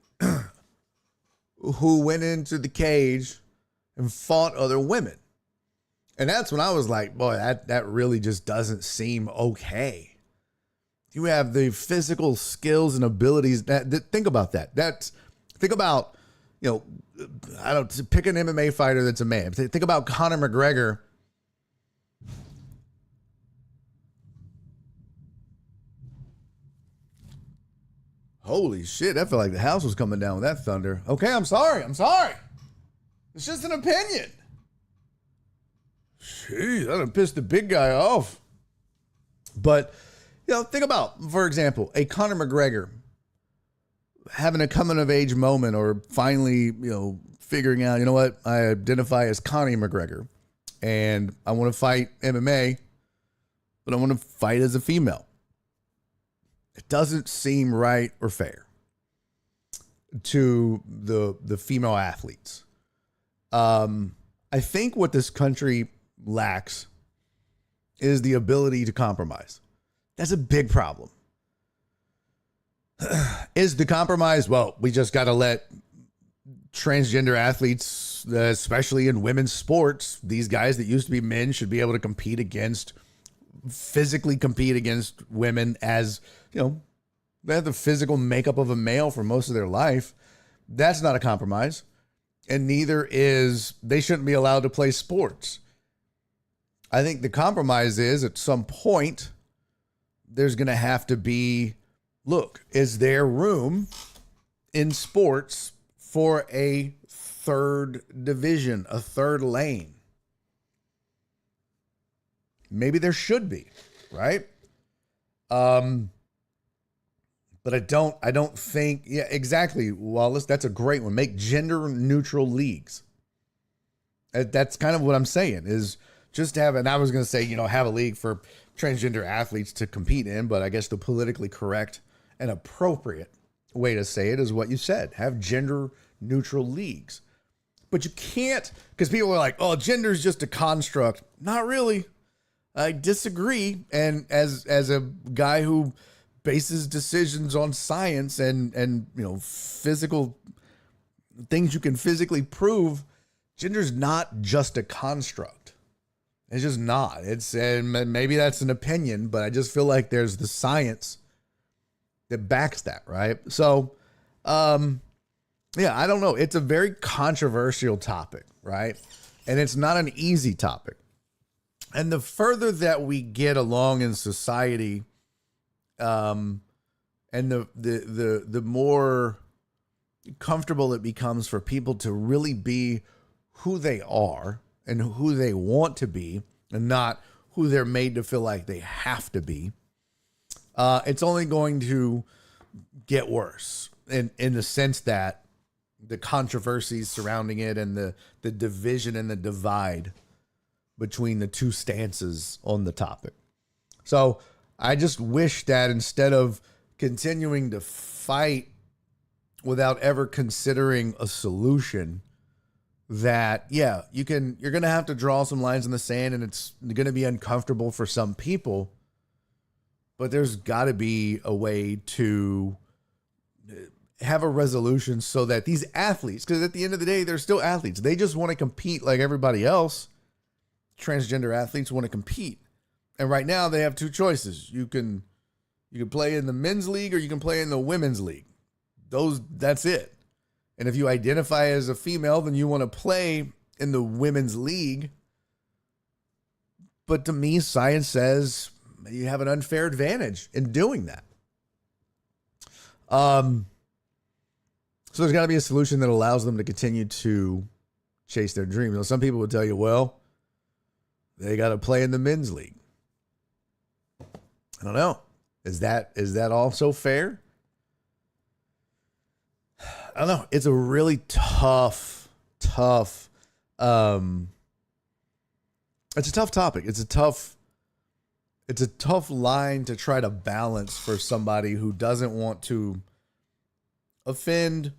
who went into the cage and fought other women. And that's when I was like, boy, that really just doesn't seem okay. You have the physical skills and abilities. Think about that. Think about, pick an MMA fighter that's a man. Think about Conor McGregor. Holy shit, I felt like the house was coming down with that thunder. Okay, I'm sorry. It's just an opinion. Jeez, that done pissed the big guy off. But, think about, for example, a Conor McGregor having a coming of age moment or finally, figuring out, what, I identify as Connie McGregor and I want to fight MMA, but I want to fight as a female. It doesn't seem right or fair to the female athletes. I think what this country lacks is the ability to compromise. That's a big problem. Is the compromise, well, we just got to let transgender athletes, especially in women's sports, these guys that used to be men should be able to physically compete against women as, they have the physical makeup of a male for most of their life. That's not a compromise. And neither is, they shouldn't be allowed to play sports. I think the compromise is at some point, there's going to have to be, look, is there room in sports for a third division, a third lane? Maybe there should be, right? But I don't think, yeah, exactly, Wallace, that's a great one. Make gender neutral leagues. That's kind of what I'm saying is just have, and I was going to say, have a league for transgender athletes to compete in, but I guess the politically correct and appropriate way to say it is what you said. Have gender neutral leagues. But you can't, because people are like, oh, gender is just a construct. Not really. I disagree. And as a guy who bases decisions on science and physical things you can physically prove, gender's not just a construct. It's just not. And maybe that's an opinion, but I just feel like there's the science that backs that, right? So, I don't know. It's a very controversial topic, right? And it's not an easy topic. And the further that we get along in society, and the more comfortable it becomes for people to really be who they are and who they want to be and not who they're made to feel like they have to be, it's only going to get worse in the sense that the controversies surrounding it and the division and the divide between the two stances on the topic. So I just wish that instead of continuing to fight without ever considering a solution, that, you're going to have to draw some lines in the sand and it's going to be uncomfortable for some people, but there's got to be a way to have a resolution so that these athletes, because at the end of the day, they're still athletes. They just want to compete like everybody else. transgender athletes want to compete. And right now they have two choices. You can play in the men's league or you can play in the women's league. That's it. And if you identify as a female, then you want to play in the women's league. But to me, science says you have an unfair advantage in doing that. So there's got to be a solution that allows them to continue to chase their dreams. Now, some people would tell you, well, they got to play in the men's league. I don't know. Is that also fair? I don't know. It's a really tough, it's a tough topic. It's a tough line to try to balance for somebody who doesn't want to offend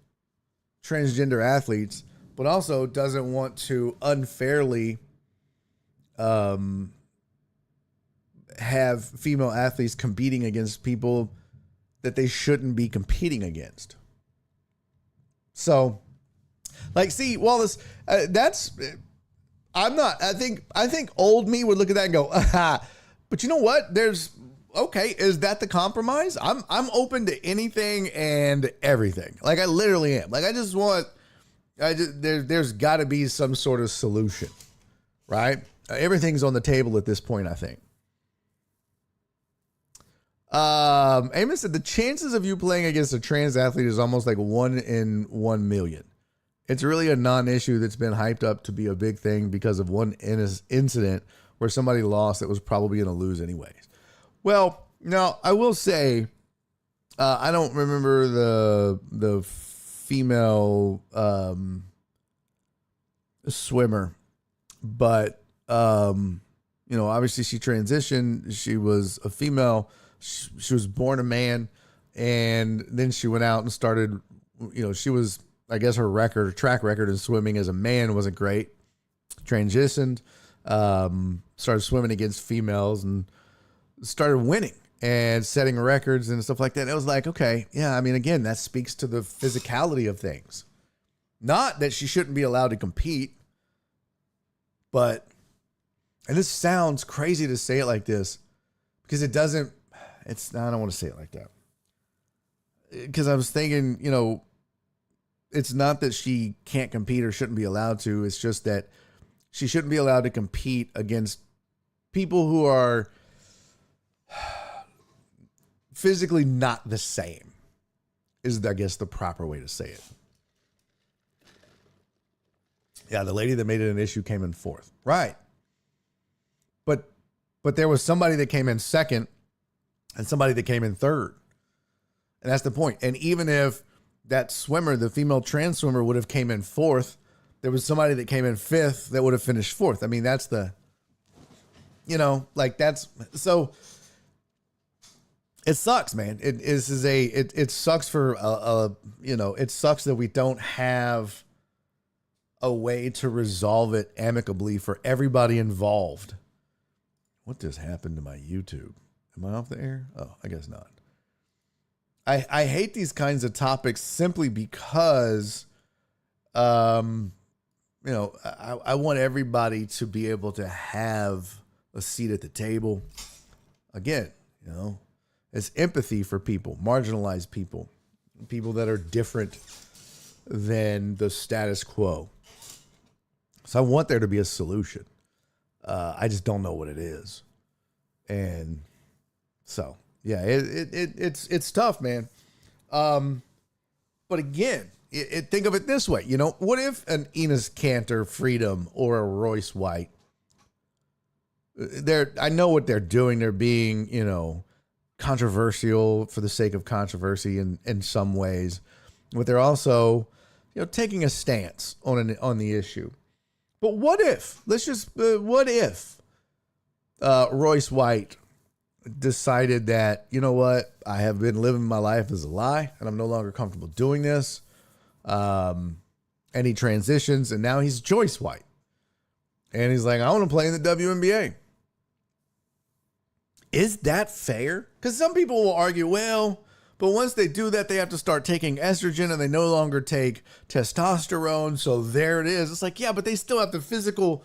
transgender athletes, but also doesn't want to unfairly have female athletes competing against people that they shouldn't be competing against. So, see, Wallace, I think old me would look at that and go, aha. But you know what? Is that the compromise? I'm open to anything and everything. I literally am. There's got to be some sort of solution, right? Everything's on the table at this point, I think. Amos said the chances of you playing against a trans athlete is almost like 1 in 1 million. It's really a non-issue that's been hyped up to be a big thing because of one incident where somebody lost that was probably going to lose anyways. Well, now I will say, I don't remember the female swimmer, but obviously she transitioned. She was a female. She was born a man, and then she went out and started, she was, I guess her track record in swimming as a man wasn't great. Transitioned, started swimming against females and started winning and setting records and stuff like that. It was like, okay, yeah, again, that speaks to the physicality of things. Not that she shouldn't be allowed to compete, but, and this sounds crazy to say it like this, because I don't want to say it like that. Because I was thinking, it's not that she can't compete or shouldn't be allowed to. It's just that she shouldn't be allowed to compete against people who are physically not the same, is, I guess, the proper way to say it. Yeah, the lady that made it an issue came in fourth. Right. But there was somebody that came in second and somebody that came in third. And that's the point. And even if that swimmer, the female trans swimmer, would have came in fourth, there was somebody that came in fifth that would have finished fourth. That's the, so it sucks, man. It sucks for, it sucks that we don't have a way to resolve it amicably for everybody involved. What just happened to my YouTube? Am I off the air? Oh, I guess not. I hate these kinds of topics simply because, I want everybody to be able to have a seat at the table. Again, it's empathy for people, marginalized people, people that are different than the status quo. So I want there to be a solution. I just don't know what it is. And so, yeah, it's tough, man. But again, think of it this way. What if an Enos Cantor Freedom or a Royce White, I know what they're doing. They're being, controversial for the sake of controversy in some ways, but they're also, taking a stance on the issue. But what if, what if Royce White decided that, I have been living my life as a lie and I'm no longer comfortable doing this. And he transitions and now he's Joyce White. And he's like, I want to play in the WNBA. Is that fair? Because some people will argue, well, but once they do that, they have to start taking estrogen and they no longer take testosterone. So there it is. It's like, yeah, but they still have the physical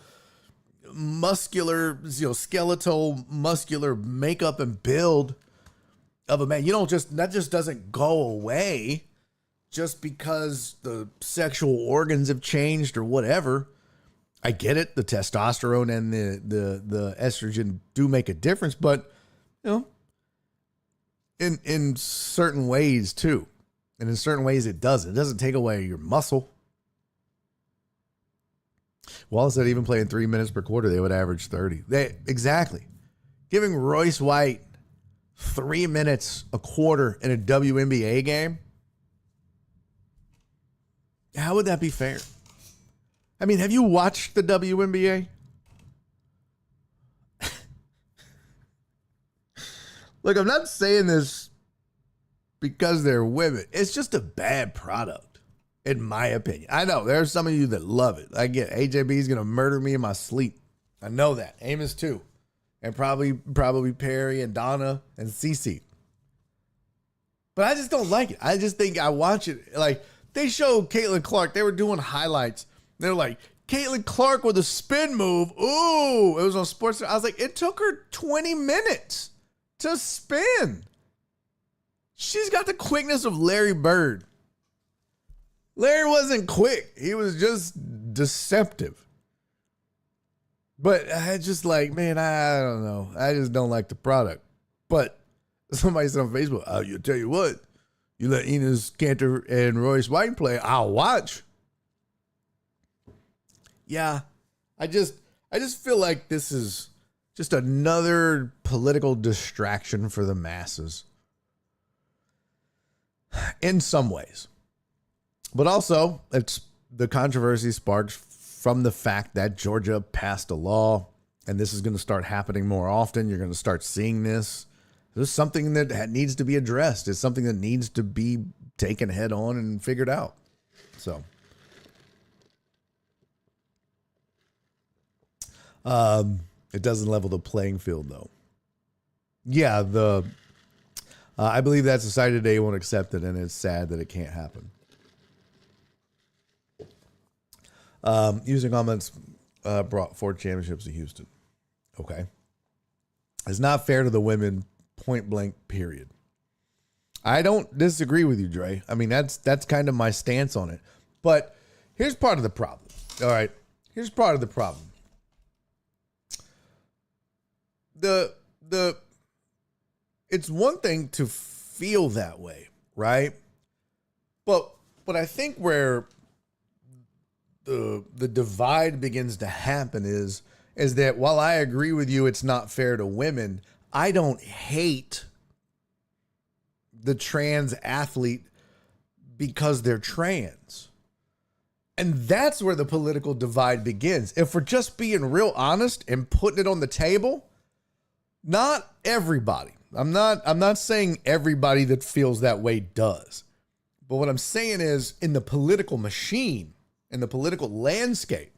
muscular, skeletal, muscular makeup and build of a man. That just doesn't go away just because the sexual organs have changed or whatever. I get it. The testosterone and the estrogen do make a difference, but in certain ways too. And in certain ways it doesn't. It doesn't take away your muscle. Wallace said even playing 3 minutes per quarter, they would average 30. Exactly. Giving Royce White 3 minutes a quarter in a WNBA game, how would that be fair? I mean, have you watched the WNBA? Look, I'm not saying this because they're women. It's just a bad product, in my opinion. I know there are some of you that love it. I get AJB is going to murder me in my sleep. I know that. Amos too. And probably Perry and Donna and Cece. But I just don't like it. I just think I watch it. Like, they showed Caitlin Clark. They were doing highlights. They're like, Caitlin Clark with a spin move. Ooh, it was on Sports. I was like, it took her 20 minutes to spin. She's got the quickness of Larry Bird. Larry wasn't quick. He was just deceptive. But I just like, man, I don't know. I just don't like the product. But somebody said on Facebook, you tell you what, you let Enes Kanter and Royce White play, I'll watch. Yeah, I just feel like this is just another political distraction for the masses. In some ways. But also, it's the controversy sparked from the fact that Georgia passed a law, and this is going to start happening more often. You're going to start seeing this. There's something that needs to be addressed. It's something that needs to be taken head on and figured out. So, it doesn't level the playing field, though. Yeah, I believe that society today won't accept it, and it's sad that it can't happen. Using comments brought 4 championships to Houston. Okay. It's not fair to the women, point blank, period. I don't disagree with you, Dre. I mean, that's kind of my stance on it. But here's part of the problem. All right. Here's part of the problem. It's one thing to feel that way, right? But I think where the divide begins to happen is that while I agree with you, it's not fair to women, I don't hate the trans athlete because they're trans. And that's where the political divide begins. If we're just being real honest and putting it on the table, not everybody. I'm not saying everybody that feels that way does. But what I'm saying is in the political machine, in the political landscape,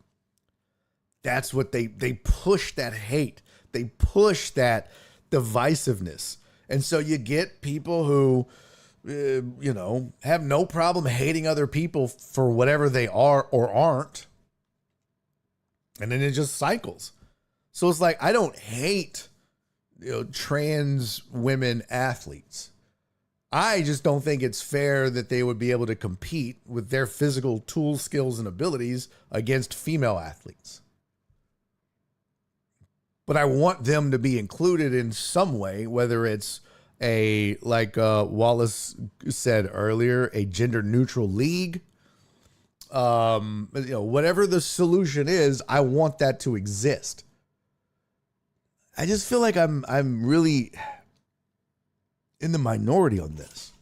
that's what they push that hate. They push that divisiveness. And so you get people who, have no problem hating other people for whatever they are or aren't. And then it just cycles. So it's like, I don't hate, trans women athletes. I just don't think it's fair that they would be able to compete with their physical tools, skills, and abilities against female athletes. But I want them to be included in some way, whether it's like Wallace said earlier, a gender neutral league. Whatever the solution is, I want that to exist. I just feel like I'm really in the minority on this.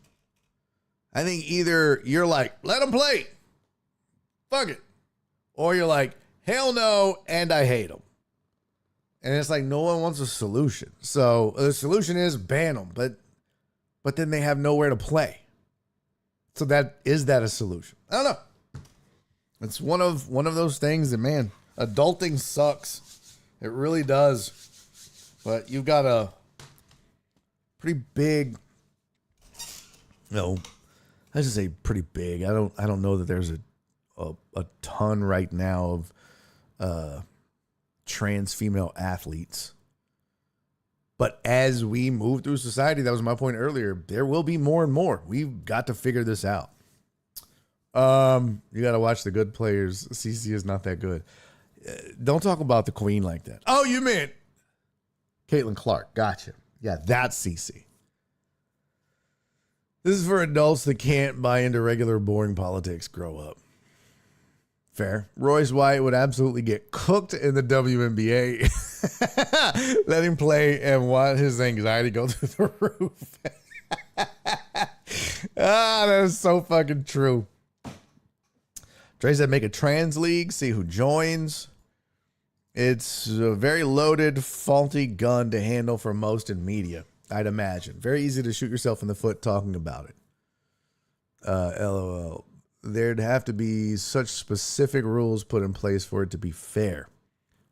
I think either you're like, let them play, fuck it, or you're like, hell no, and I hate them. And it's like no one wants a solution. So the solution is ban them, but then they have nowhere to play. So is that a solution? I don't know. It's one of those things that, man, adulting sucks. It really does. But you've got a pretty big, I should say pretty big. I don't know that there's a ton right now of trans female athletes. But as we move through society, that was my point earlier, there will be more and more. We've got to figure this out. You got to watch The Good Players. CC is not that good. Don't talk about the queen like that. Oh, you meant Caitlin Clark. Gotcha. Yeah, that's CC. This is for adults that can't buy into regular boring politics. Grow up. Fair. Royce White would absolutely get cooked in the WNBA. Let him play and watch his anxiety go through the roof. That is so fucking true. Dre said make a trans league, see who joins. It's a very loaded, faulty gun to handle for most in media, I'd imagine. Very easy to shoot yourself in the foot talking about it. LOL. There'd have to be such specific rules put in place for it to be fair,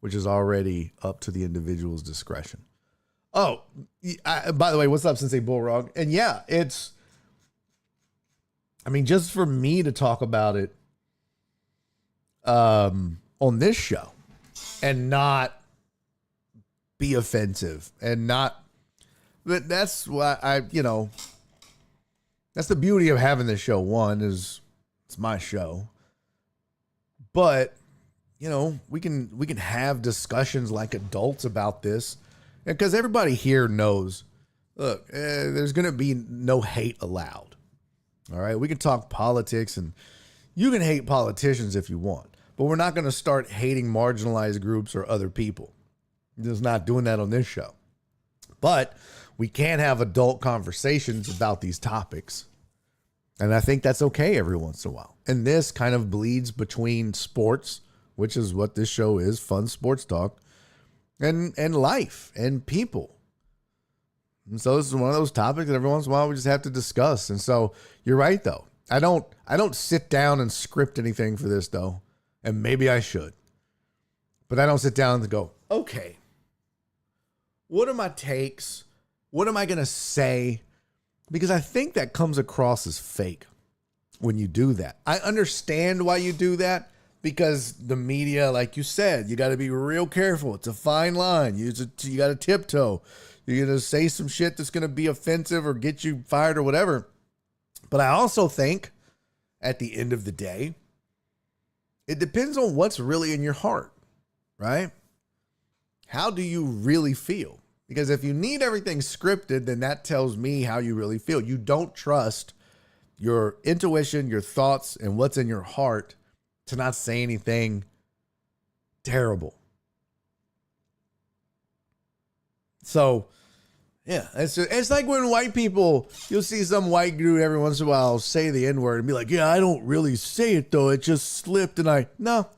which is already up to the individual's discretion. Oh, by the way, what's up, Sensei Bullrog? And yeah, just for me to talk about it on this show and not be offensive and not, but that's why that's the beauty of having this show. One is it's my show, but we can have discussions like adults about this, because everybody here knows, look, there's going to be no hate allowed. All right. We can talk politics and you can hate politicians if you want, but we're not going to start hating marginalized groups or other people. We're just not doing that on this show. But we can have adult conversations about these topics. And I think that's okay every once in a while. And this kind of bleeds between sports, which is what this show is, fun sports talk, and life and people. And so this is one of those topics that every once in a while we just have to discuss. And so you're right, though. I don't sit down and script anything for this, though. And maybe I should. But I don't sit down and go, okay, what are my takes? What am I going to say? Because I think that comes across as fake when you do that. I understand why you do that, because the media, like you said, you got to be real careful. It's a fine line. You got to tiptoe. You're going to say some shit that's going to be offensive or get you fired or whatever. But I also think at the end of the day, it depends on what's really in your heart, right? How do you really feel? Because if you need everything scripted, then that tells me how you really feel. You don't trust your intuition, your thoughts, and what's in your heart to not say anything terrible. So, yeah, it's like when white people, you'll see some white dude every once in a while say the N-word and be like, yeah, I don't really say it though. It just slipped and no,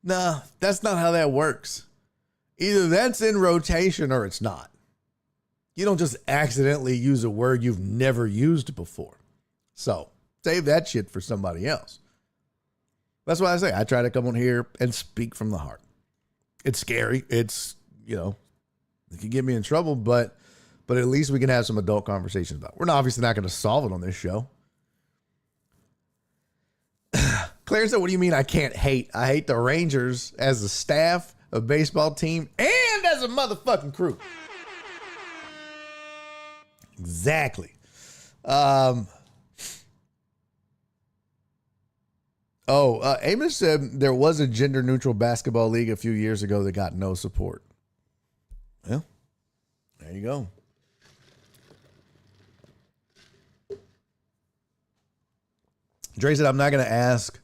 that's not how that works. Either that's in rotation or it's not. You don't just accidentally use a word you've never used before. So save that shit for somebody else. That's why I say I try to come on here and speak from the heart. It's scary. It's, it can get me in trouble, but at least we can have some adult conversations about it. We're obviously not going to solve it on this show. Claire said, what do you mean I can't hate? I hate the Rangers as a staff, a baseball team, and as a motherfucking crew. Exactly. Amos said there was a gender-neutral basketball league a few years ago that got no support. Well, there you go. Dre said, I'm not going to ask.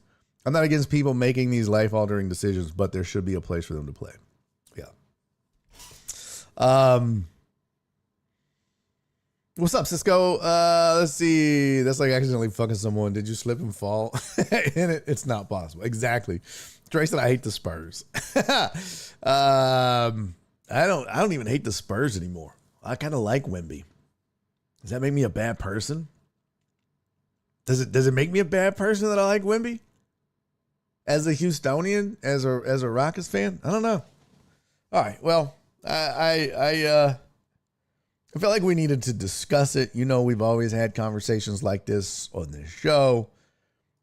I'm not against people making these life-altering decisions, but there should be a place for them to play. Yeah. What's up, Cisco? Let's see. That's like accidentally fucking someone. Did you slip and fall? In it? It's not possible. Exactly. Dre said, I hate the Spurs. I don't even hate the Spurs anymore. I kind of like Wemby. Does that make me a bad person? Does it make me a bad person that I like Wemby? As a Houstonian, as a Rockets fan? I don't know. All right. Well, I felt like we needed to discuss it. We've always had conversations like this on this show.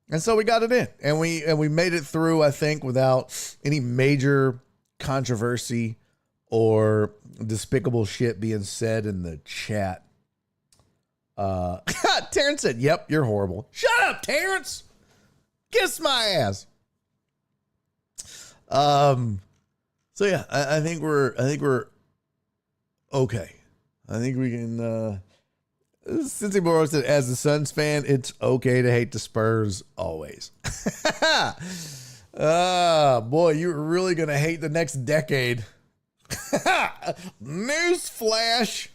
And so we got it in. And we made it through, I think, without any major controversy or despicable shit being said in the chat. Terrence said, "Yep, you're horrible." Shut up, Terrence. Kiss my ass. So yeah, I think we're okay. I think we can. Since Morrow said, as a Suns fan, it's okay to hate the Spurs always. Boy, you're really gonna hate the next decade. Newsflash.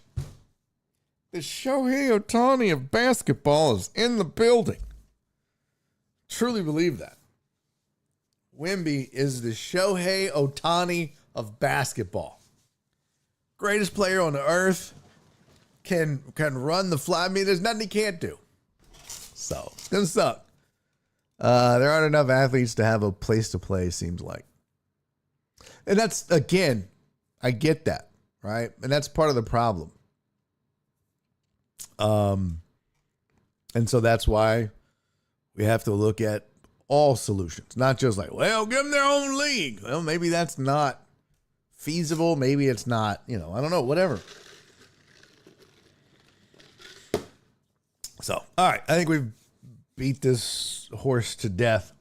The Shohei Ohtani of basketball is in the building. Truly believe that. Wemby is the Shohei Ohtani of basketball. Greatest player on the earth. Can run the fly. I mean, there's nothing he can't do. So, it's going to suck. There aren't enough athletes to have a place to play, seems like. And that's, again, I get that, right? And that's part of the problem. And so that's why we have to look at all solutions, not just like, well, give them their own league. Well, maybe that's not feasible. Maybe it's not, I don't know, whatever. So, all right, I think we've beat this horse to death.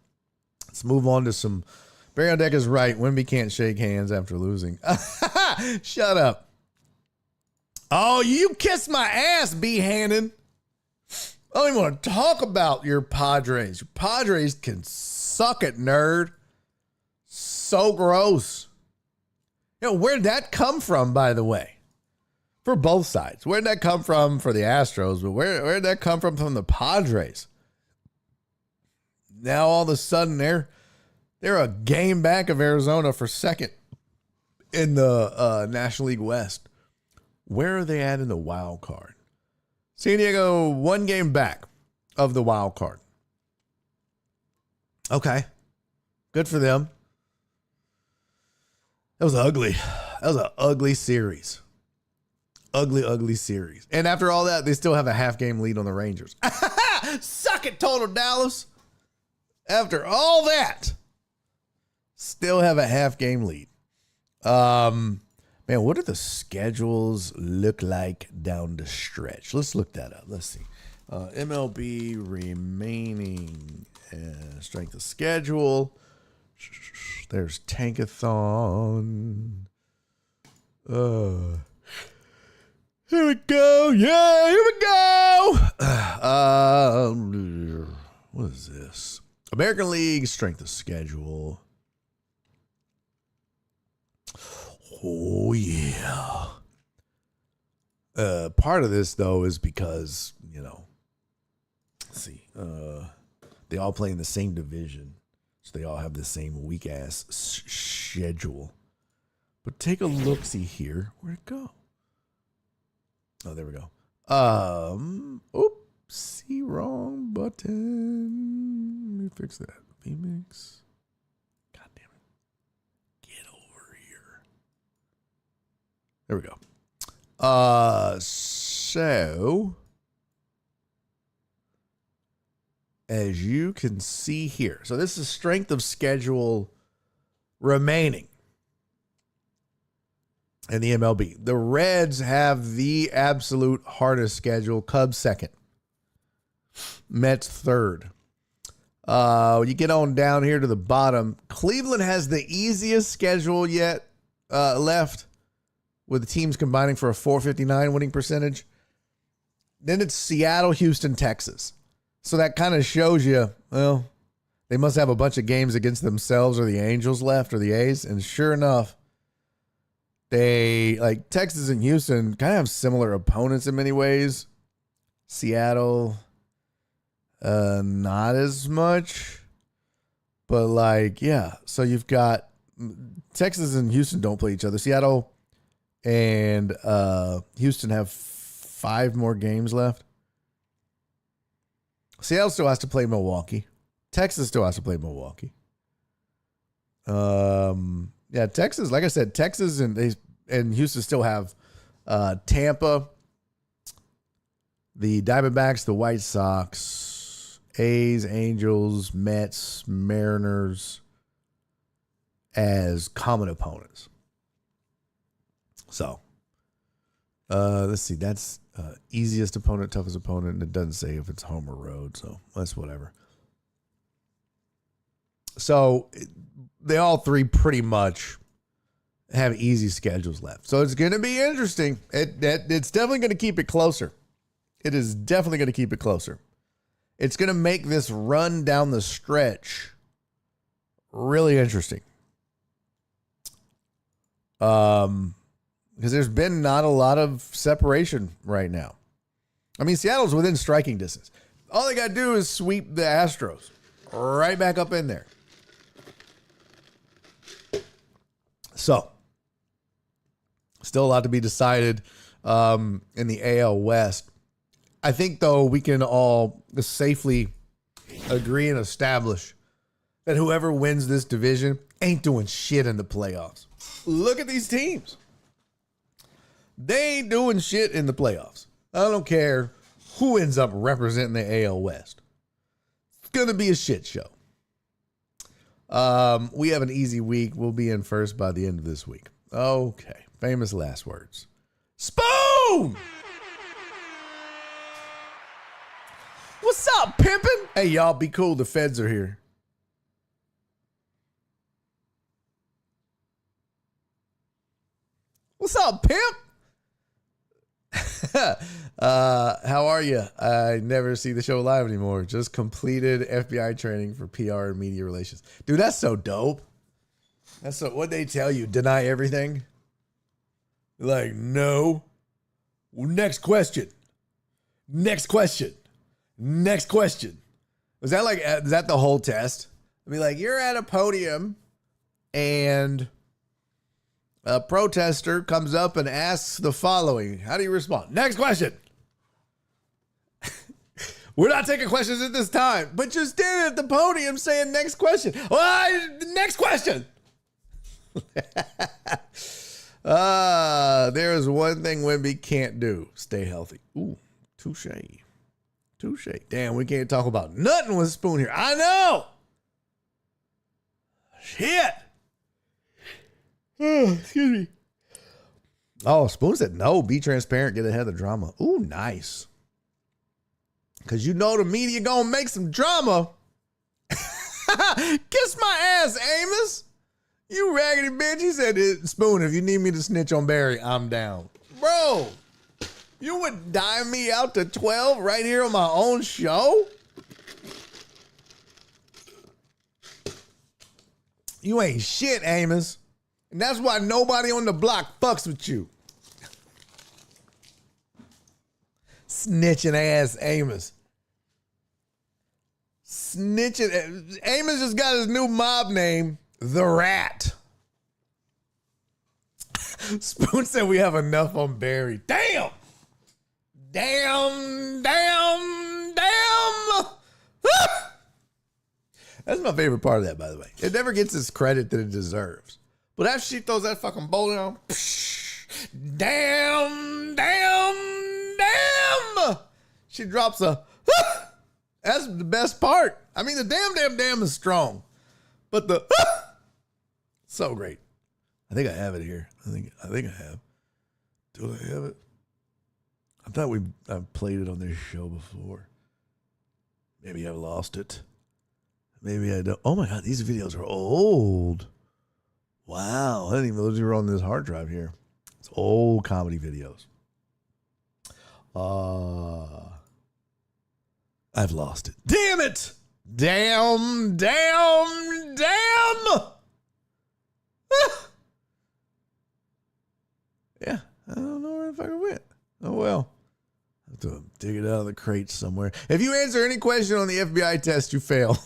Let's move on to some. Barry on Deck is right. Wemby can't shake hands after losing. Shut up. Oh, you kiss my ass, B. Hannon. I don't even want to talk about your Padres. Your Padres can suck it, nerd. So gross. Where'd that come from, by the way? For both sides. Where'd that come from for the Astros? But where'd that come from the Padres? Now all of a sudden they're a game back of Arizona for second in the National League West. Where are they at in the wild card? San Diego 1 game back of the wild card. Okay. Good for them. That was ugly. That was an ugly series. Ugly series. And after all that, they still have a half-game lead on the Rangers. Suck it, Total Dallas. After all that, still have a half-game lead. Man, what do the schedules look like down the stretch? Let's look that up. Let's see. MLB remaining strength of schedule. There's Tankathon. Here we go. Yeah, here we go. What is this? American League strength of schedule. Oh, yeah. Part of this, though, is because, let's see. They all play in the same division. So they all have the same weak-ass schedule. But take a look-see here. Where'd it go? Oh, there we go. Oopsie, wrong button. Let me fix that. VMix. God damn it. Get over here. There we go. So as you can see here, so this is strength of schedule remaining in the MLB. The Reds have the absolute hardest schedule. Cubs second. Mets third. You get on down here to the bottom. Cleveland has the easiest schedule yet left, with the teams combining for a .459 winning percentage. Then it's Seattle, Houston, Texas. So that kind of shows you, well, they must have a bunch of games against themselves or the Angels left or the A's. And sure enough, they, like Texas and Houston, kind of have similar opponents in many ways. Seattle, not as much. But like, yeah. So you've got Texas and Houston don't play each other. Seattle and Houston have 5 more games left. Seattle still has to play Milwaukee. Texas still has to play Milwaukee. Yeah, Texas, like I said, Texas and Houston still have Tampa, the Diamondbacks, the White Sox, A's, Angels, Mets, Mariners, as common opponents. So, let's see. That's easiest opponent, toughest opponent. And it doesn't say if it's home or road, so that's whatever. So, they all three pretty much have easy schedules left. So, it's going to be interesting. It's definitely going to keep it closer. It is definitely going to keep it closer. It's going to make this run down the stretch really interesting. Because there's been not a lot of separation right now. I mean, Seattle's within striking distance. All they got to do is sweep the Astros right back up in there. So, still a lot to be decided in the AL West. I think, though, we can all safely agree and establish that whoever wins this division ain't doing shit in the playoffs. Look at these teams. They ain't doing shit in the playoffs. I don't care who ends up representing the AL West. It's going to be a shit show. We have an easy week. We'll be in first by the end of this week. Okay. Famous last words. Spoon! What's up, pimpin'? Hey, y'all, be cool. The feds are here. What's up, pimp? How are you? I never see the show live anymore. Just completed FBI training for PR and media relations. Dude, that's so dope. That's so, what'd they tell you? Deny everything? Like, no. Next question. Next question. Next question. Was that like, is that the whole test? I mean, like, you're at a podium and a protester comes up and asks the following. How do you respond? Next question. We're not taking questions at this time, but you're standing at the podium saying next question. Next question. There is one thing Wemby can't do. Stay healthy. Ooh, touche. Touche. Damn, we can't talk about nothing with Spoon here. I know. Shit. Oh, excuse me. Oh, Spoon said no. Be transparent. Get ahead of the drama. Ooh, nice. Because you know the media gonna make some drama. Kiss my ass, Amos. You raggedy bitch. He said, Spoon, if you need me to snitch on Barry, I'm down. Bro, you would dime me out to 12 right here on my own show? You ain't shit, Amos. And that's why nobody on the block fucks with you. Snitching ass Amos. Snitching. Amos just got his new mob name, The Rat. Spoon said we have enough on Barry. Damn. Damn. That's my favorite part of that, by the way. It never gets its credit that it deserves. But after she throws that fucking bowling on, damn. She drops a, that's the best part. I mean, the damn is strong. But the, so great. I think I have it here. I think I have. Do I have it? I thought I've played it on this show before. Maybe I've lost it. Maybe I don't. Oh my God, these videos are old. Wow, I didn't even know these were on this hard drive here. It's old comedy videos. I've lost it. Damn it! Damn! Yeah, I don't know where the fuck it went. Oh well. I have to dig it out of the crate somewhere. If you answer any question on the FBI test, you fail.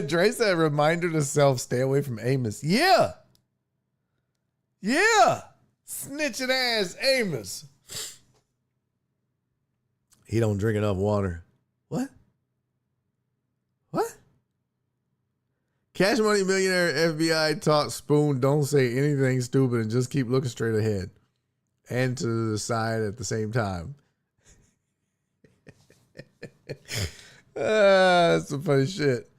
Dre said, reminder to self, stay away from Amos. Yeah. Snitching ass Amos. He don't drink enough water. What? Cash Money Millionaire FBI taught Spoon don't say anything stupid and just keep looking straight ahead and to the side at the same time. That's some funny shit.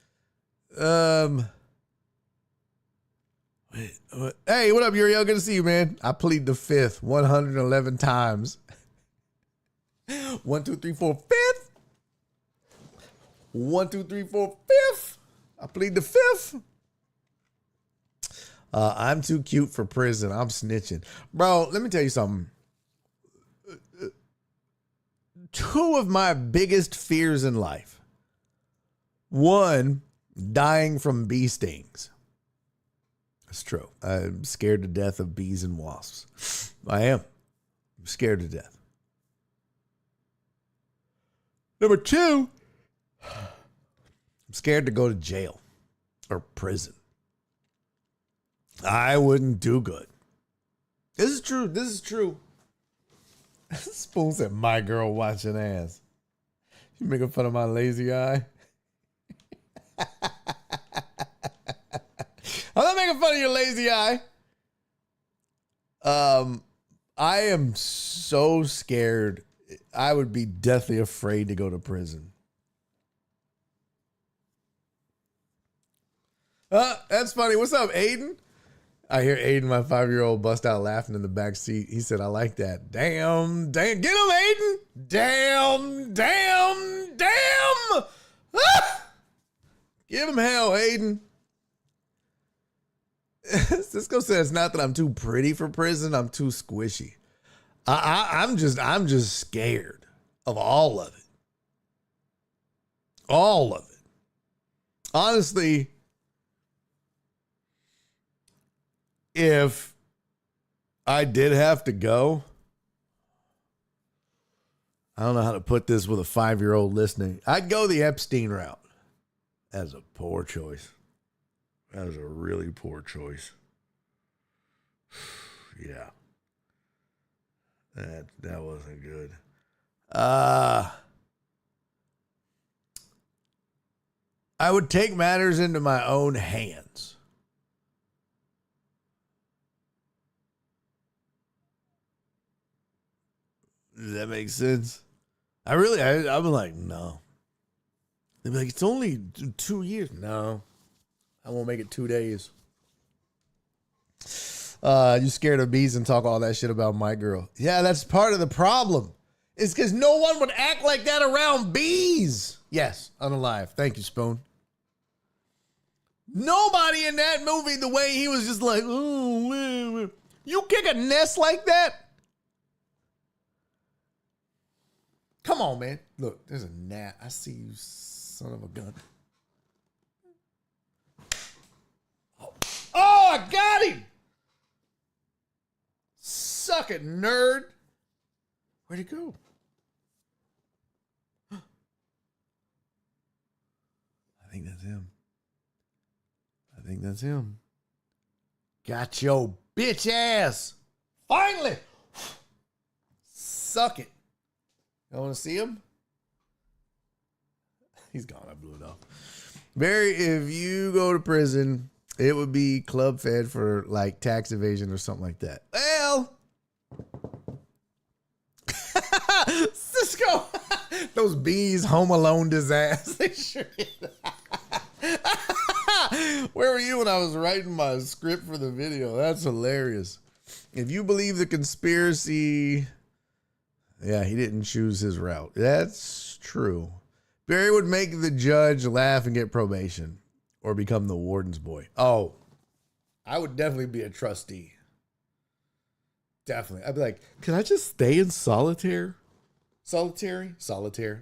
Hey, what up, Uriel? Good to see you, man. I plead the fifth 111 times. 1, 2, 3, 4, fifth. 1, 2, 3, 4, fifth. I plead the fifth. I'm too cute for prison. I'm snitching. Bro, let me tell you something. Two of my biggest fears in life. One, dying from bee stings. That's true. I'm scared to death of bees and wasps. I am. I'm scared to death. Number two, I'm scared to go to jail or prison. I wouldn't do good. This is true. This is true. Spoon said, my girl watching ass. You making fun of my lazy eye? I'm not making fun of your lazy eye. I am so scared. I would be deathly afraid to go to prison. That's funny. What's up, Aiden? I hear Aiden, my 5-year-old, bust out laughing in the back seat. He said, I like that. Damn. Get him, Aiden. Damn. Ah! Give him hell, Aiden. Cisco says it's not that I'm too pretty for prison. I'm too squishy. I'm just scared of all of it. All of it. Honestly, if I did have to go, I don't know how to put this with a 5-year-old listening. I'd go the Epstein route. That's a poor choice. That was a really poor choice. Yeah. That wasn't good. I would take matters into my own hands. Does that make sense? I'm like, no. They'd be like, it's only 2 years. No. I won't make it 2 days. You scared of bees and talk all that shit about my girl. Yeah, that's part of the problem. It's because no one would act like that around bees. Yes, unalive. Thank you, Spoon. Nobody in that movie, the way he was just like, oh, you kick a nest like that? Come on, man. Look, there's a gnat. I see you, son of a gun. Oh, I got him. Suck it, nerd. Where'd he go? I think that's him. Got your bitch ass. Finally. Suck it. You want to see him? He's gone. I blew it off. Barry, if you go to prison, it would be club fed for like tax evasion or something like that. Well, Cisco, those bees home alone disaster. They sure did. Where were you when I was writing my script for the video? That's hilarious. If you believe the conspiracy, yeah, he didn't choose his route. That's true. Barry would make the judge laugh and get probation or become the warden's boy. Oh, I would definitely be a trustee. Definitely. I'd be like, can I just stay in solitaire? Solitaire?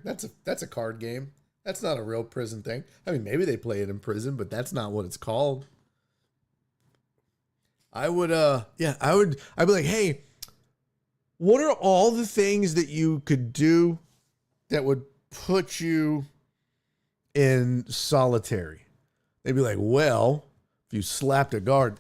That's a card game. That's not a real prison thing. I mean, maybe they play it in prison, but that's not what it's called. I'd be like, hey, what are all the things that you could do that would put you in solitary? They'd be like, well, if you slapped a guard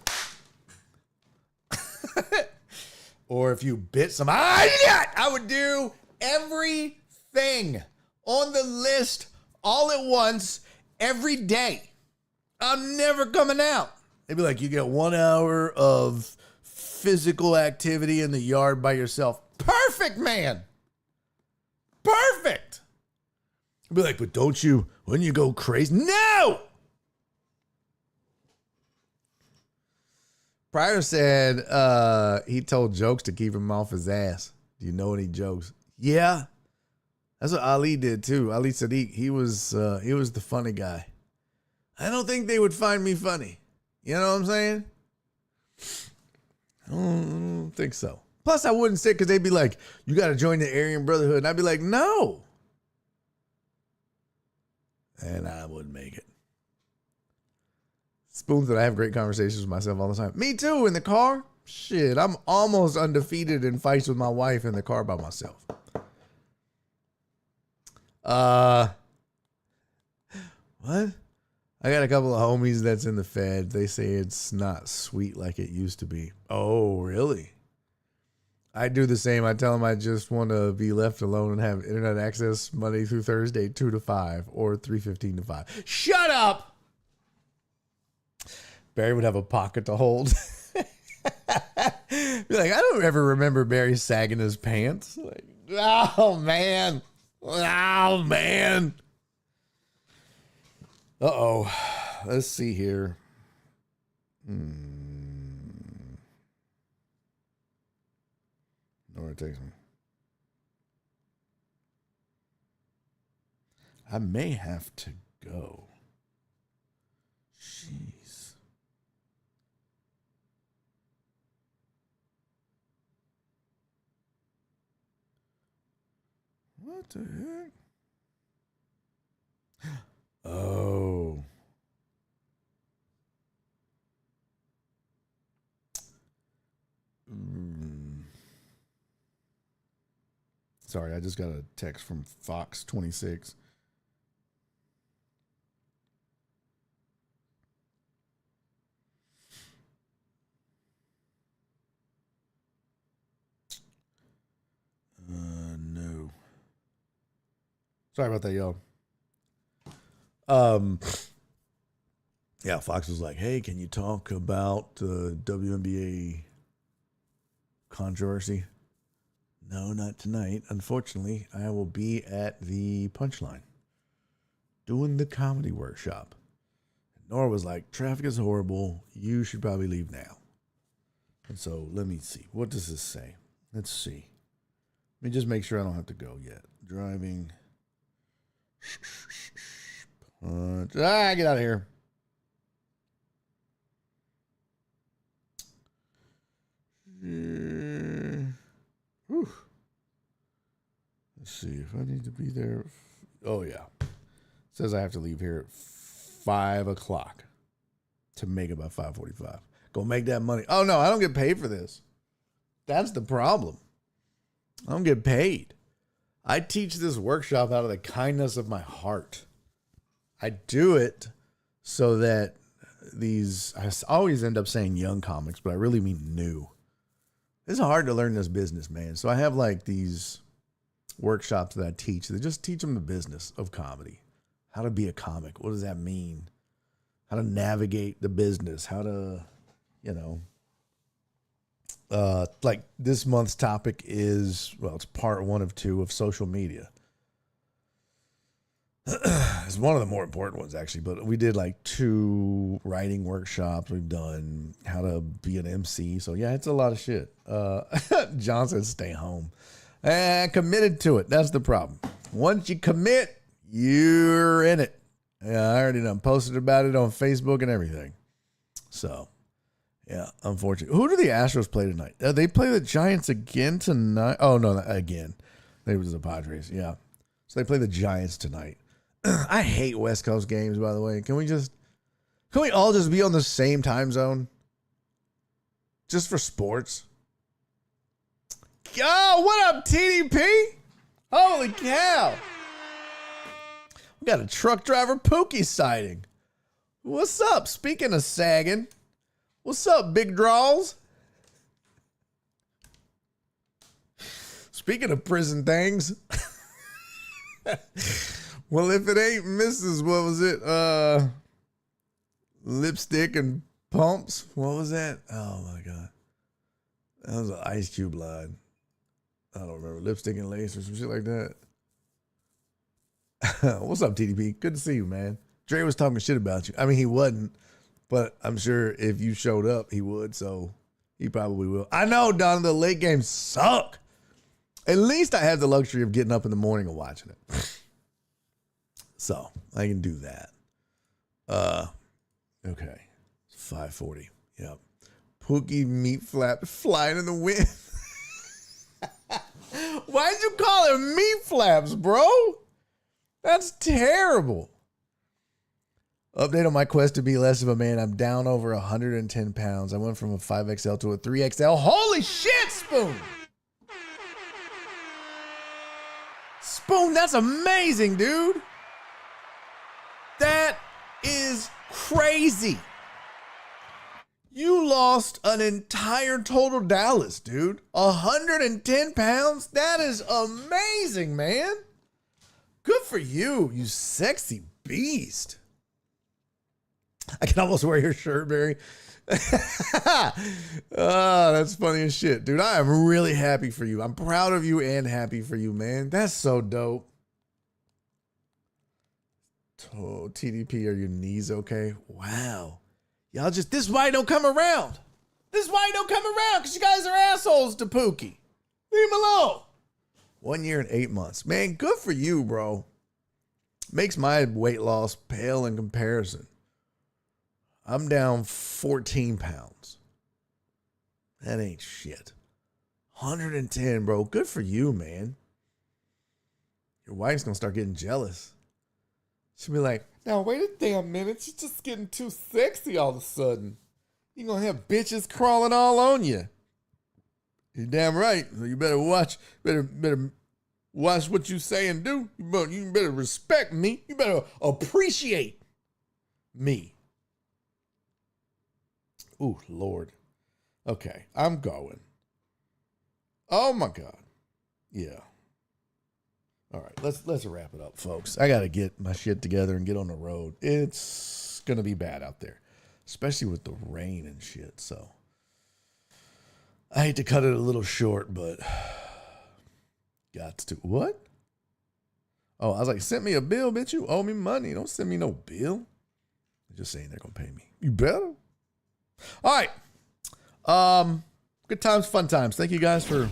or if you bit some, I would do everything on the list all at once every day. I'm never coming out. They'd be like, you get 1 hour of physical activity in the yard by yourself. Perfect, man. Perfect. I'd be like, but wouldn't you go crazy? No! Pryor said he told jokes to keep him off his ass. Do you know any jokes? Yeah. That's what Ali did too. Ali said he was the funny guy. I don't think they would find me funny. You know what I'm saying? I don't think so. Plus, I wouldn't say, because they'd be like, you got to join the Aryan Brotherhood. And I'd be like, no. And I wouldn't make it. Spoon that I have great conversations with myself all the time. Me too, in the car. Shit, I'm almost undefeated in fights with my wife in the car by myself. What? I got a couple of homies that's in the Fed. They say it's not sweet like it used to be. Oh, really? I do the same. I tell them I just want to be left alone and have internet access Monday through Thursday, 2 to 5 or 3:15 to 5. Shut up! Barry would have a pocket to hold. Be like, I don't ever remember Barry sagging his pants. Like, oh, man. Oh, man. Uh-oh. Let's see here. Nowhere it takes me. I may have to go. Jeez. What the heck? Oh. Sorry, I just got a text from Fox 26. No. Sorry about that, y'all. Yeah, Fox was like, hey, can you talk about the WNBA controversy? No, not tonight. Unfortunately, I will be at the Punchline doing the comedy workshop. Nora was like, traffic is horrible. You should probably leave now. And so let me see. What does this say? Let's see. Let me just make sure I don't have to go yet. Driving. Get out of here. Whew. Let's see if I need to be there. Oh, yeah. It says I have to leave here at 5 o'clock to make it by 5:45. Go make that money. Oh, no, I don't get paid for this. That's the problem. I don't get paid. I teach this workshop out of the kindness of my heart. I do it so that I always end up saying young comics, but I really mean new. It's hard to learn this business, man. So I have like these workshops that I teach. They just teach them the business of comedy. How to be a comic. What does that mean? How to navigate the business. How to, like this month's topic is, well, it's part 1 of 2 of social media. It's one of the more important ones, actually, but we did like 2 writing workshops. We've done how to be an MC. So yeah, it's a lot of shit. John said stay home. Committed to it. That's the problem. Once you commit, you're in it. Yeah, I already done posted about it on Facebook and everything. So yeah, unfortunately. Who do the Astros play tonight? They play the Giants again tonight. Oh, no, again. They was the Padres, yeah. So they play the Giants tonight. I hate West Coast games, by the way. Can we all just be on the same time zone? Just for sports? Oh, what up, TDP? Holy cow. We got a truck driver Pookie sighting. What's up? Speaking of sagging, what's up, big draws? Speaking of prison things. Well, if it ain't Mrs. What was it? Lipstick and pumps. What was that? Oh my God. That was an Ice Cube line. I don't remember. Lipstick and lace or some shit like that. What's up, TDP? Good to see you, man. Dre was talking shit about you. I mean, he wasn't, but I'm sure if you showed up, he would. So he probably will. I know, Don, the late games suck. At least I have the luxury of getting up in the morning and watching it. So I can do that. Okay. 5:40. Yep. Pookie meat flap flying in the wind. Why'd you call it meat flaps, bro? That's terrible. Update on my quest to be less of a man. I'm down over 110 pounds. I went from a 5XL to a 3XL. Holy shit, Spoon! Spoon, that's amazing, dude. That is crazy. You lost an entire total Dallas, dude. 110 pounds? That is amazing, man. Good for you, you sexy beast. I can almost wear your shirt, Barry. Oh, that's funny as shit, dude. I am really happy for you. I'm proud of you and happy for you, man. That's so dope. Oh, TDP, are your knees okay? Wow. Y'all just, this is why I don't come around. This is why I don't come around, because you guys are assholes to Pookie. Leave him alone. 1 year and 8 months. Man, good for you, bro. Makes my weight loss pale in comparison. I'm down 14 pounds. That ain't shit. 110, bro. Good for you, man. Your wife's going to start getting jealous. She'll be like, now wait a damn minute. She's just getting too sexy all of a sudden. You're going to have bitches crawling all on you. You're damn right. You better watch. Better watch what you say and do. You better respect me. You better appreciate me. Ooh, Lord. Okay, I'm going. Oh my God. Yeah. All right, let's wrap it up, folks. I got to get my shit together and get on the road. It's going to be bad out there, especially with the rain and shit. So I hate to cut it a little short, but got to. What? Oh, I was like, send me a bill, bitch. You owe me money. Don't send me no bill. I'm just saying they're going to pay me. You better. All right. Good times, fun times. Thank you guys for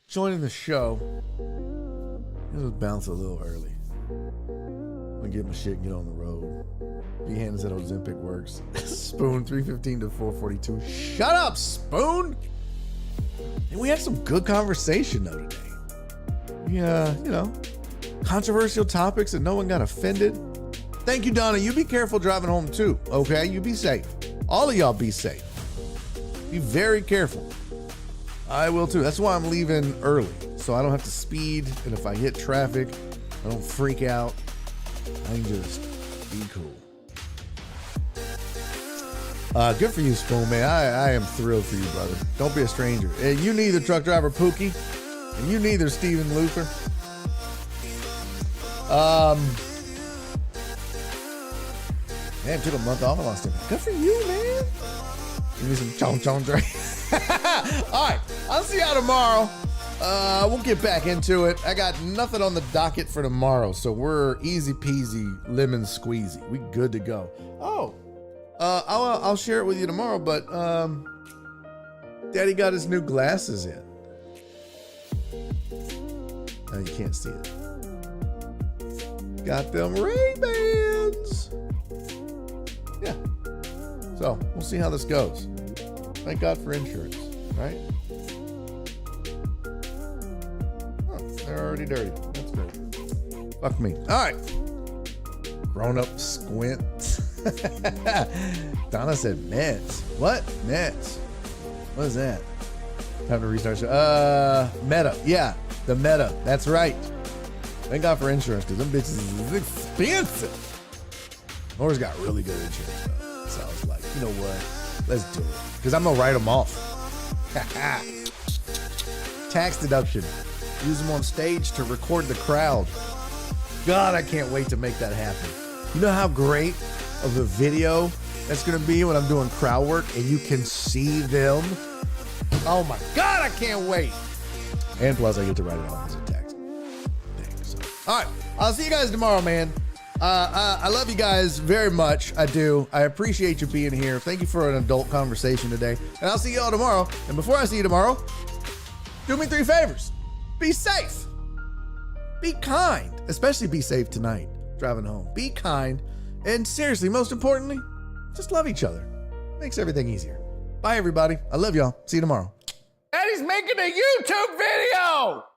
joining the show. Let's bounce a little early. I'm gonna get my shit and get on the road. B-Hand said Ozempic works. Spoon, 315 to 442. Shut up, Spoon! And we had some good conversation though today. Yeah, controversial topics and no one got offended. Thank you, Donna. You be careful driving home too, okay? You be safe. All of y'all be safe. Be very careful. I will too. That's why I'm leaving early, so I don't have to speed. And if I hit traffic, I don't freak out. I can just be cool. Good for you, Spoon, man. I am thrilled for you, brother. Don't be a stranger. And you neither, truck driver Pookie. And you neither, Stephen Luther. Man, took a month off. I lost it. Good for you, man. Give me some chong Dre. All right, I'll see y'all tomorrow. We'll get back into it. I got nothing on the docket for tomorrow, so we're easy peasy, lemon squeezy. We good to go. Oh, I'll share it with you tomorrow. But Daddy got his new glasses in. Oh, you can't see it. Got them Ray-Bans. Yeah. So we'll see how this goes. Thank God for insurance, right? Oh, they're already dirty. That's good. Fuck me. All right. Grown up squint. Donna said Mets. What? Mets. What is that? Time to restart. Meta. Yeah, the Meta. That's right. Thank God for insurance, because them bitches is expensive. Laura's got really good insurance, though. So I was like, you know what? Let's do it. Because I'm going to write them off. Tax deduction. Use them on stage to record the crowd. God, I can't wait to make that happen. You know how great of a video that's going to be when I'm doing crowd work and you can see them? Oh my God, I can't wait. And plus, I get to write it off as a tax. Dang, so. All right. I'll see you guys tomorrow, man. I love you guys very much. I do. I appreciate you being here. Thank you for an adult conversation today. And I'll see you all tomorrow. And before I see you tomorrow, do me 3 favors. Be safe. Be kind. Especially be safe tonight, driving home. Be kind. And seriously, most importantly, just love each other. Makes everything easier. Bye, everybody. I love y'all. See you tomorrow. Daddy's making a YouTube video!